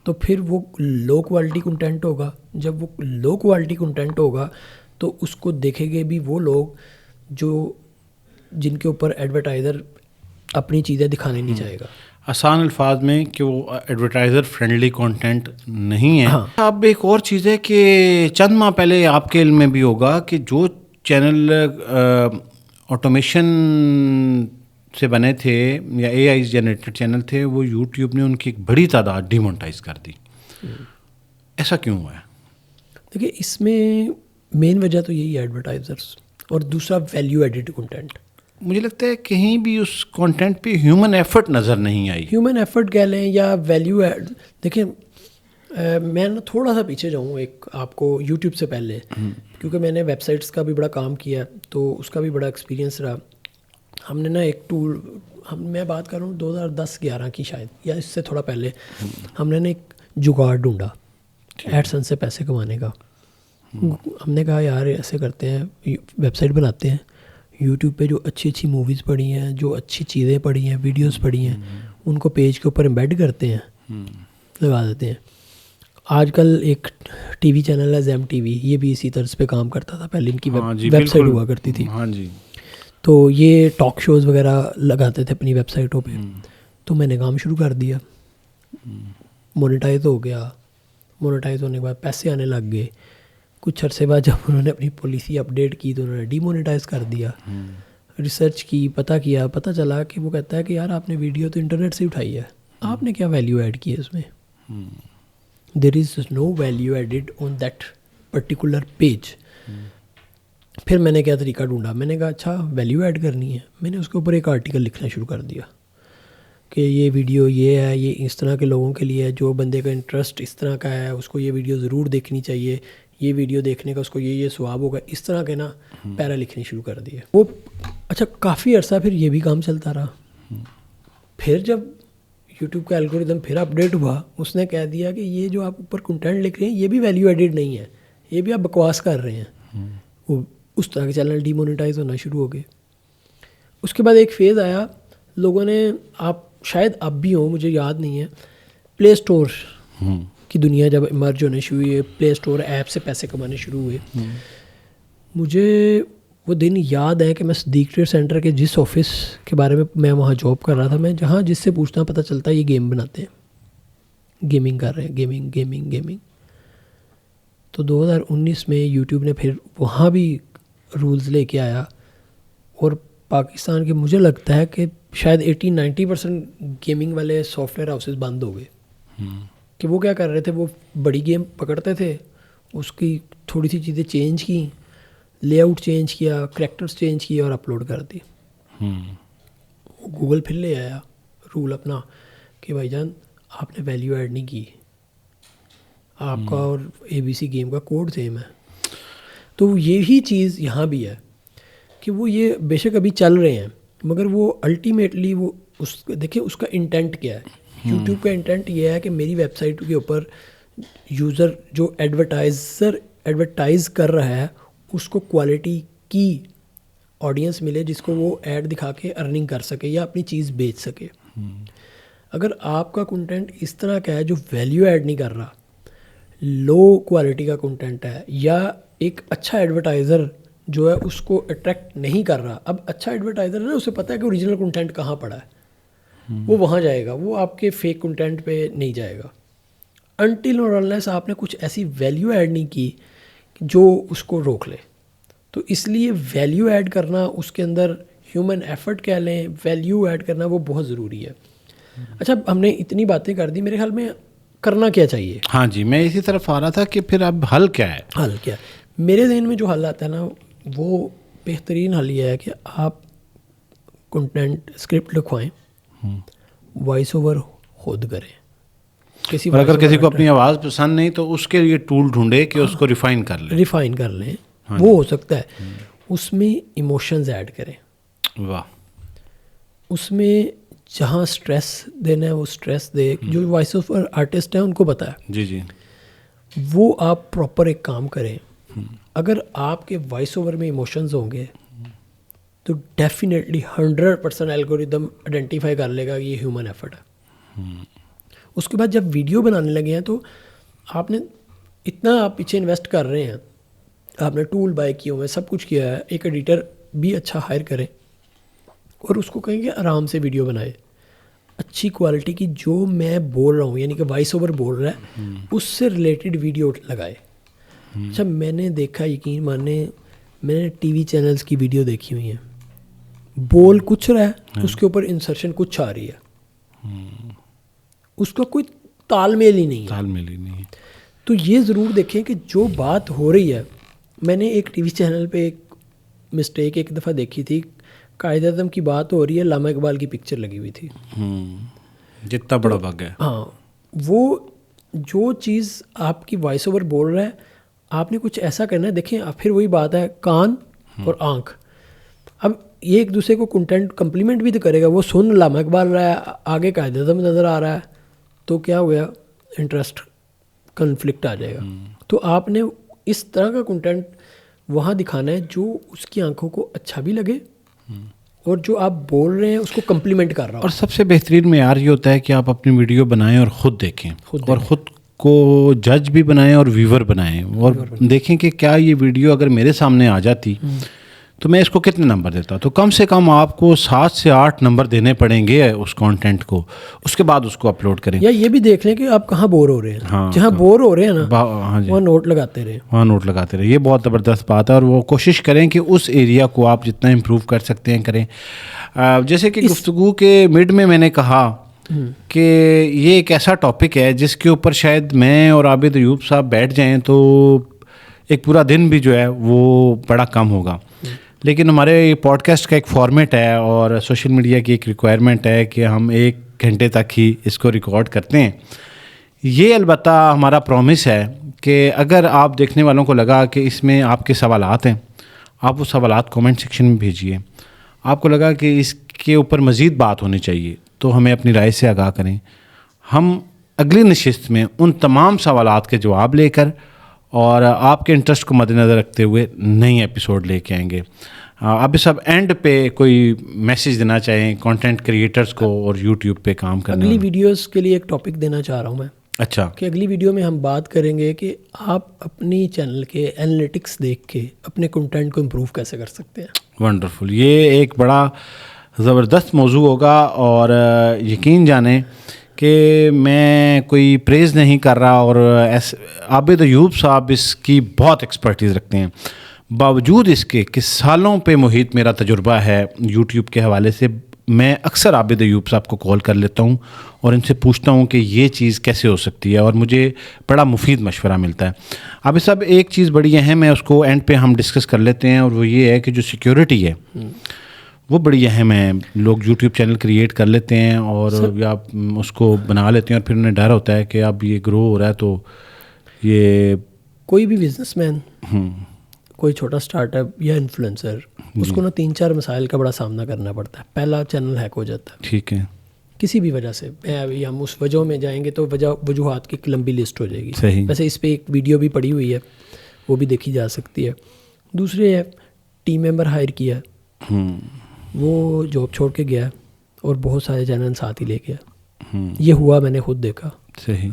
تو پھر وہ لو کوالٹی کنٹینٹ ہوگا. جب وہ لو کوالٹی کنٹینٹ ہوگا تو اس کو دیکھیں گے بھی وہ لوگ جن کے اوپر ایڈورٹائزر اپنی چیزیں دکھانے نہیں چاہے گا. آسان الفاظ میں کہ وہ ایڈورٹائزر فرینڈلی کنٹینٹ نہیں ہے. اب ایک اور چیز ہے کہ چند ماہ پہلے آپ کے علم میں بھی ہوگا کہ جو چینل آٹومیشن سے بنے تھے یا اے آئی جنریٹڈ چینل تھے, وہ یوٹیوب نے ان کی ایک بڑی تعداد ڈی مونٹائز کر دی. ایسا کیوں ہوا ہے؟ دیکھیے اس میں مین وجہ تو یہی ہے ایڈورٹائزرس, اور دوسرا ویلیو ایڈڈ کنٹینٹ. مجھے لگتا ہے کہیں بھی اس کنٹینٹ پہ ہیومن ایفرٹ نظر نہیں آئی. ہیومن ایفرٹ کہہ لیں یا ویلیو ایڈ. دیکھیں میں نا تھوڑا سا پیچھے جاؤں ایک آپ کو یوٹیوب سے پہلے, کیونکہ میں نے ویب سائٹس کا بھی بڑا کام کیا تو اس کا بھی بڑا ایکسپیرینس رہا. ہم نے نا ایک ٹول, میں بات کر رہا ہوں 2010-11 کی شاید, یا اس سے تھوڑا پہلے, ہم نے نا ایک جگاڑ ڈھونڈا ایڈسن سے پیسے کمانے کا. ہم نے کہا یار ایسے کرتے ہیں, ویب سائٹ بناتے ہیں, یوٹیوب پہ جو اچھی اچھی موویز پڑی ہیں, جو اچھی چیزیں پڑی ہیں, ویڈیوز پڑی ہیں, ان کو پیج کے اوپر ایمبیڈ کرتے ہیں, لگا دیتے ہیں. آج کل ایک ٹی وی چینل ہے زیم ٹی وی, یہ بھی اسی طرز پہ کام کرتا تھا. پہلے ان کی ویب سائٹ ہوا کرتی تھی. تو یہ ٹاک شوز وغیرہ لگاتے تھے اپنی ویب سائٹوں پہ. تو میں نے کام شروع کر دیا, مونیٹائز ہو گیا. مونیٹائز ہونے کے بعد پیسے آنے لگ گئے. کچھ عرصے بعد جب انہوں نے اپنی پالیسی اپڈیٹ کی تو انہوں نے ڈی مونیٹائز کر دیا. ریسرچ کی, پتہ چلا کہ وہ کہتا ہے کہ یار آپ نے ویڈیو تو انٹرنیٹ سے اٹھائی ہے, آپ نے کیا ویلیو ایڈ کی ہے اس میں. There is no value added on that particular page. پھر میں نے کیا طریقہ ڈھونڈا, میں نے کہا اچھا ویلیو ایڈ کرنی ہے. میں نے اس کے اوپر ایک آرٹیکل لکھنا شروع کر دیا کہ یہ ویڈیو یہ ہے, یہ اس طرح کے لوگوں کے لیے ہے, جو بندے کا انٹرسٹ اس طرح کا ہے اس کو یہ ویڈیو ضرور دیکھنی چاہیے, یہ ویڈیو دیکھنے کا اس کو یہ ثواب ہوگا. اس طرح کے نا پیرا لکھنے شروع کر دیے. وہ اچھا کافی عرصہ پھر یہ بھی کام چلتا رہا. پھر جب یوٹیوب کا الگوریدم پھر اپڈیٹ ہوا, اس نے کہہ دیا کہ یہ جو آپ اوپر کنٹینٹ لکھ رہے ہیں یہ بھی ویلیو ایڈڈ نہیں ہے, یہ بھی آپ بکواس کر رہے ہیں. وہ اس طرح کے چینل ڈی مونیٹائز ہونا شروع ہو گئے. اس کے بعد ایک فیز آیا, لوگوں نے, آپ شاید اب بھی ہوں مجھے یاد نہیں ہے, پلے اسٹور کی دنیا جب ایمرج ہونے شروع ہوئی, پلے اسٹور ایپ سے پیسے کمانے شروع ہوئے. مجھے وہ دن یاد ہے کہ میں صدیق ٹریڈ سینٹر کے جس آفس کے بارے میں وہاں جاب کر رہا تھا, میں جہاں جس سے پوچھنا پتہ چلتا ہے یہ گیم بناتے ہیں, گیمنگ کر رہے ہیں, گیمنگ. تو 2019 میں یوٹیوب نے پھر وہاں بھی رولز لے کے آیا, اور پاکستان کے مجھے لگتا ہے کہ شاید 80-90% گیمنگ والے سافٹ ویئر ہاؤسز بند ہو گئے. کہ وہ کیا کر رہے تھے, وہ بڑی گیم پکڑتے تھے, اس کی تھوڑی سی چیزیں چینج کی, لے آؤٹ چینج کیا, کریکٹرز چینج کیے اور اپلوڈ کر دی. گوگل پھر لے آیا رول اپنا کہ بھائی جان آپ نے ویلیو ایڈ نہیں کی, آپ کا اور ABC گیم کا کوڈ سیم ہے. تو یہی چیز یہاں بھی ہے کہ وہ یہ بے شک ابھی چل رہے ہیں, مگر وہ الٹیمیٹلی وہ دیکھیں اس کا انٹینٹ کیا ہے. یوٹیوب کا انٹینٹ یہ ہے کہ میری ویب سائٹ کے اوپر یوزر جو ایڈورٹائز کر رہا ہے اس کو کوالٹی کی آڈینس ملے جس کو وہ ایڈ دکھا کے ارننگ کر سکے یا اپنی چیز بیچ سکے. اگر آپ کا کنٹینٹ اس طرح کا ہے جو ویلیو ایڈ نہیں کر رہا, لو کوالٹی کا کنٹینٹ ہے, یا ایک اچھا ایڈورٹائزر جو ہے اس کو اٹریکٹ نہیں کر رہا. اب اچھا ایڈورٹائزر ہے نا, اسے پتہ ہے کہ اوریجنل کنٹینٹ کہاں پڑا ہے, وہ وہاں جائے گا, وہ آپ کے فیک کنٹینٹ پہ نہیں جائے گا. انٹل اور انلیس آپ نے کچھ ایسی ویلیو ایڈ نہیں کی جو اس کو روک لے. تو اس لیے ویلیو ایڈ کرنا, اس کے اندر ہیومن ایفرٹ کہہ لیں, ویلیو ایڈ کرنا وہ بہت ضروری ہے. اچھا ہم نے اتنی باتیں کر دی, میرے خیال میں کرنا کیا چاہیے. ہاں جی, میں اسی طرف آ رہا تھا کہ پھر اب حل کیا ہے. حل کیا ہے میرے ذہن میں جو حل آتا ہے نا, وہ بہترین حل یہ ہے کہ آپ کنٹینٹ اسکرپٹ لکھوائیں, وائس اوور خود کریں. اور اگر کسی کو اپنی آواز پسند نہیں تو اس کے لیے ٹول ڈھونڈے کہ اس کو ریفائن کر لیں. وہ ہو سکتا ہے اس میں ایموشنز ایڈ کریں. واہ. اس میں جہاں سٹریس دینا ہے وہ سٹریس دے. جو وائس اوور آرٹسٹ ہیں ان کو پتہ ہے. جی. وہ آپ پراپر ایک کام کریں. اگر آپ کے وائس اوور میں ایموشنز ہوں گے تو ڈیفینیٹلی 100% الگوریدم آئیڈینٹیفائی کر لے گا کہ یہ ہیومن ایفرٹ ہے. اس کے بعد جب ویڈیو بنانے لگے ہیں تو آپ نے اتنا آپ پیچھے انویسٹ کر رہے ہیں, آپ نے ٹول بائی کیے ہوئے, سب کچھ کیا ہے, ایک ایڈیٹر بھی اچھا ہائر کریں اور اس کو کہیں کہ آرام سے ویڈیو بنائے اچھی کوالٹی کی, جو میں بول رہا ہوں یعنی کہ وائس اوور بول رہا ہے اس سے ریلیٹڈ ویڈیو لگائے. اچھا میں نے دیکھا, یقین مانے, میں نے ٹی وی چینلز کی ویڈیو دیکھی ہوئی ہیں, بول کچھ رہا ہے اس کے اوپر انسرشن کچھ آ رہی ہے, اس کا کوئی تال میل ہی نہیں ہے. تو یہ ضرور دیکھیں کہ جو بات ہو رہی ہے, میں نے ایک ٹی وی چینل پہ ایک مسٹیک ایک دفعہ دیکھی تھی, قائد اعظم کی بات ہو رہی ہے, علامہ اقبال کی پکچر لگی ہوئی تھی. جتنا بڑا بگ ہے. ہاں, وہ جو چیز آپ کی وائس اوور بول رہا ہے آپ نے کچھ ایسا کرنا ہے. دیکھیں پھر وہی بات ہے کان اور آنکھ, اب یہ ایک دوسرے کو کنٹینٹ کمپلیمنٹ بھی تو کرے گا. وہ سن علامہ اقبال رہا ہے, آگے قائد اعظم نظر آ رہا ہے, تو کیا ہو گیا, انٹرسٹ کنفلکٹ آ جائے گا. تو آپ نے اس طرح کا کنٹینٹ وہاں دکھانا ہے جو اس کی آنکھوں کو اچھا بھی لگے اور جو آپ بول رہے ہیں اس کو کمپلیمنٹ کر رہا ہو. اور سب سے بہترین معیار یہ ہوتا ہے کہ آپ اپنی ویڈیو بنائیں اور خود دیکھیں اور خود کو جج بھی بنائیں اور ویور بنائیں اور دیکھیں کہ کیا یہ ویڈیو اگر میرے سامنے آ جاتی تو میں اس کو کتنے نمبر دیتا. تو کم سے کم آپ کو 7 سے 8 نمبر دینے پڑیں گے اس کانٹینٹ کو, اس کے بعد اس کو اپلوڈ کریں. یا یہ بھی دیکھ لیں کہ آپ کہاں بور ہو رہے ہیں, جہاں بور ہو رہے ہیں نا وہاں نوٹ لگاتے رہیں. یہ بہت زبردست بات ہے, اور وہ کوشش کریں کہ اس ایریا کو آپ جتنا امپروو کر سکتے ہیں کریں. جیسے کہ گفتگو کے مڈ میں نے کہا کہ یہ ایک ایسا ٹاپک ہے جس کے اوپر شاید میں اور عابد ایوب صاحب بیٹھ جائیں تو ایک پورا دن بھی جو ہے وہ بڑا کم ہوگا. لیکن ہمارے پوڈ کاسٹ کا ایک فارمیٹ ہے اور سوشل میڈیا کی ایک ریکوائرمنٹ ہے کہ ہم 1 گھنٹے تک ہی اس کو ریکارڈ کرتے ہیں. یہ البتہ ہمارا پرومس ہے کہ اگر آپ دیکھنے والوں کو لگا کہ اس میں آپ کے سوالات ہیں, آپ وہ سوالات کومنٹ سیکشن میں بھیجیے. آپ کو لگا کہ اس کے اوپر مزید بات ہونی چاہیے تو ہمیں اپنی رائے سے آگاہ کریں. ہم اگلی نشست میں ان تمام سوالات کے جواب لے کر اور آپ کے انٹرسٹ کو مد نظر رکھتے ہوئے نئی ایپیسوڈ لے کے آئیں گے. اب سب اینڈ پہ کوئی میسیج دینا چاہیں کانٹینٹ کریٹرز کو اور یوٹیوب پہ کام کرنے اگلی ویڈیوز کے لیے ایک ٹاپک دینا چاہ رہا ہوں میں. اچھا, کہ اگلی ویڈیو میں ہم بات کریں گے کہ آپ اپنی چینل کے انالیٹکس دیکھ کے اپنے کنٹینٹ کو امپروو کیسے کر سکتے ہیں. ونڈرفل, یہ ایک بڑا زبردست موضوع ہوگا. اور یقین جانیں کہ میں کوئی پریز نہیں کر رہا, اور عابد ایوب صاحب اس کی بہت ایکسپرٹیز رکھتے ہیں. باوجود اس کے کہ سالوں پہ محیط میرا تجربہ ہے یوٹیوب کے حوالے سے, میں اکثر عابد ایوب صاحب کو کال کر لیتا ہوں اور ان سے پوچھتا ہوں کہ یہ چیز کیسے ہو سکتی ہے, اور مجھے بڑا مفید مشورہ ملتا ہے. عابد صاحب ایک چیز بڑی اہم ہے, اس کو اینڈ پہ ہم ڈسکس کر لیتے ہیں, اور وہ یہ ہے کہ جو سیکیورٹی ہے وہ بڑی اہم ہے. لوگ یوٹیوب چینل کریٹ کر لیتے ہیں اور یا اس کو بنا لیتے ہیں اور پھر انہیں ڈر ہوتا ہے کہ اب یہ گرو ہو رہا ہے. تو یہ کوئی بھی بزنس مین, کوئی چھوٹا اسٹارٹ اپ یا انفلوئنسر, اس کو نا 3-4 مسائل کا بڑا سامنا کرنا پڑتا ہے. پہلا, چینل ہیک ہو جاتا ہے, ٹھیک ہے, کسی بھی وجہ سے. ابھی ہم اس وجہ میں جائیں گے تو وجوہات کی ایک لمبی لسٹ ہو جائے گی. ویسے اس پہ ایک ویڈیو بھی پڑی ہوئی ہے, وہ بھی دیکھی جا سکتی ہے. دوسرے ہے ٹیم ممبر ہائر کیا, وہ جاب چھوڑ کے گیا اور بہت سارے چینل ساتھ ہی لے گیا. یہ ہوا, میں نے خود دیکھا. صحیح,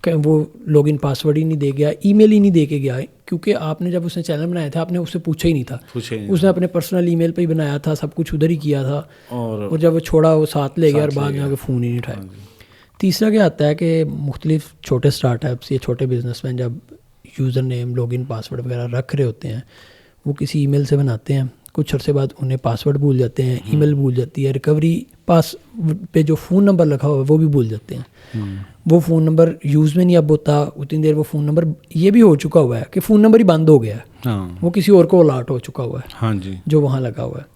کہ وہ لاگ ان پاسورڈ ہی نہیں دے گیا, ای میل ہی نہیں دے کے گیا, کیونکہ آپ نے جب اس نے چینل بنایا تھا آپ نے اس سے پوچھا ہی نہیں تھا. اس نے اپنے پرسنل ای میل پہ ہی بنایا تھا, سب کچھ ادھر ہی کیا تھا, اور جب وہ چھوڑا وہ ساتھ لے گیا اور بعد میں آ کے فون ہی نہیں اٹھایا. تیسرا کیا آتا ہے کہ مختلف چھوٹے اسٹارٹ اپس یا چھوٹے بزنس مین جب user name, log in password وغیرہ رکھ رہے ہوتے ہیں, وہ کسی ای میل سے بناتے ہیں, کچھ عرصے بعد انہیں پاسورڈ بھول جاتے ہیں, ای میل بھول جاتی ہے, ریکوری پاس پہ جو فون نمبر لکھا ہوا ہے وہ بھی بھول جاتے ہیں. وہ فون نمبر یوز میں نہیں اب ہوتا, اتنی دیر وہ فون نمبر یہ بھی ہو چکا ہوا ہے کہ فون نمبر ہی بند ہو گیا ہے, وہ کسی اور کو الاٹ ہو چکا ہوا ہے جو وہاں لگا ہوا ہے.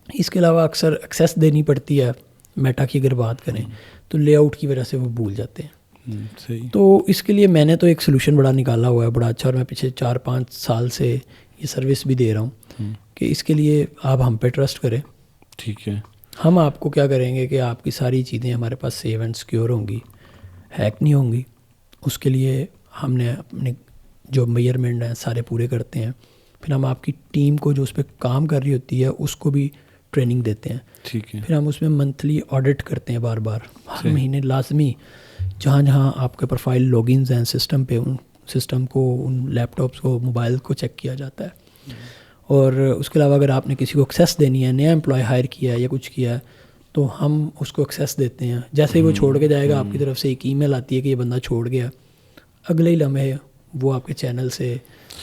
اس کے علاوہ اکثر ایکسیس دینی پڑتی ہے. میٹا کی اگر بات کریں تو لے آؤٹ کی وجہ سے وہ بھول جاتے ہیں. تو اس کے لیے میں نے تو ایک سلوشن بڑا نکالا ہوا ہے, بڑا اچھا, اور میں پچھلے 4-5 سال سے یہ سروس بھی دے رہا ہوں کہ اس کے لیے آپ ہم پہ ٹرسٹ کریں. ٹھیک ہے, ہم آپ کو کیا کریں گے کہ آپ کی ساری چیزیں ہمارے پاس سیو اینڈ سیکیور ہوں گی, ہیک نہیں ہوں گی. اس کے لیے ہم نے اپنے جو میئرمنٹ ہیں سارے پورے کرتے ہیں. پھر ہم آپ کی ٹیم کو جو اس پہ کام کر رہی ہوتی ہے اس کو بھی ٹریننگ دیتے ہیں. ٹھیک ہے. پھر ہم اس میں منتھلی آڈٹ کرتے ہیں بار بار, ہر مہینے لازمی, جہاں جہاں آپ کے پروفائل لاگنز ہیں سسٹم پہ, ان سسٹم کو, ان لیپ ٹاپس کو, موبائل کو چیک کیا جاتا ہے. اور اس کے علاوہ اگر آپ نے کسی کو ایکسیس دینی ہے, نیا امپلائی ہائر کیا ہے یا کچھ کیا ہے, تو ہم اس کو ایکسیس دیتے ہیں. جیسے ہی وہ چھوڑ کے جائے گا آپ کی طرف سے ایک ای میل آتی ہے کہ یہ بندہ چھوڑ گیا, اگلے ہی لمحے وہ آپ کے چینل سے,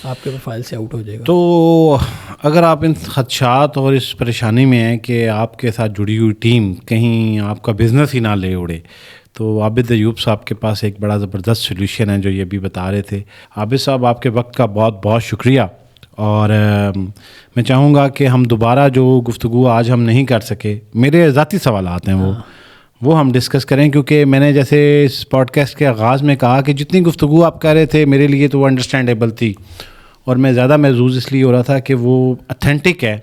آپ کے پروفائل سے آؤٹ ہو جائے گا. تو اگر آپ ان خدشات اور اس پریشانی میں ہیں کہ آپ کے ساتھ جڑی ہوئی ٹیم کہیں آپ کا بزنس ہی نہ لے اڑے, تو عابد ایوب صاحب کے پاس ایک بڑا زبردست سولوشن ہے جو یہ بھی بتا رہے تھے. عابد صاحب, آپ کے وقت کا بہت بہت شکریہ, اور میں چاہوں گا کہ ہم دوبارہ جو گفتگو آج ہم نہیں کر سکے, میرے ذاتی سوالات ہیں وہ ہم ڈسکس کریں, کیونکہ میں نے جیسے اس پوڈ کاسٹ کے آغاز میں کہا کہ جتنی گفتگو آپ کر رہے تھے میرے لیے تو وہ انڈرسٹینڈیبل تھی, اور میں زیادہ محظوظ اس لیے ہو رہا تھا کہ وہ اتھینٹک ہے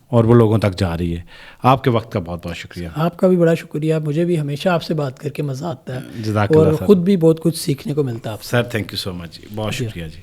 اور وہ لوگوں تک جا رہی ہے. آپ کے وقت کا بہت بہت شکریہ. آپ کا بھی بڑا شکریہ, مجھے بھی ہمیشہ آپ سے بات کر کے مزہ آتا ہے, جزاک اور اللہ خود بھی بہت کچھ سیکھنے کو ملتا ہے آپ سے. سر تھینک یو سو مچ, بہت شکریہ جی.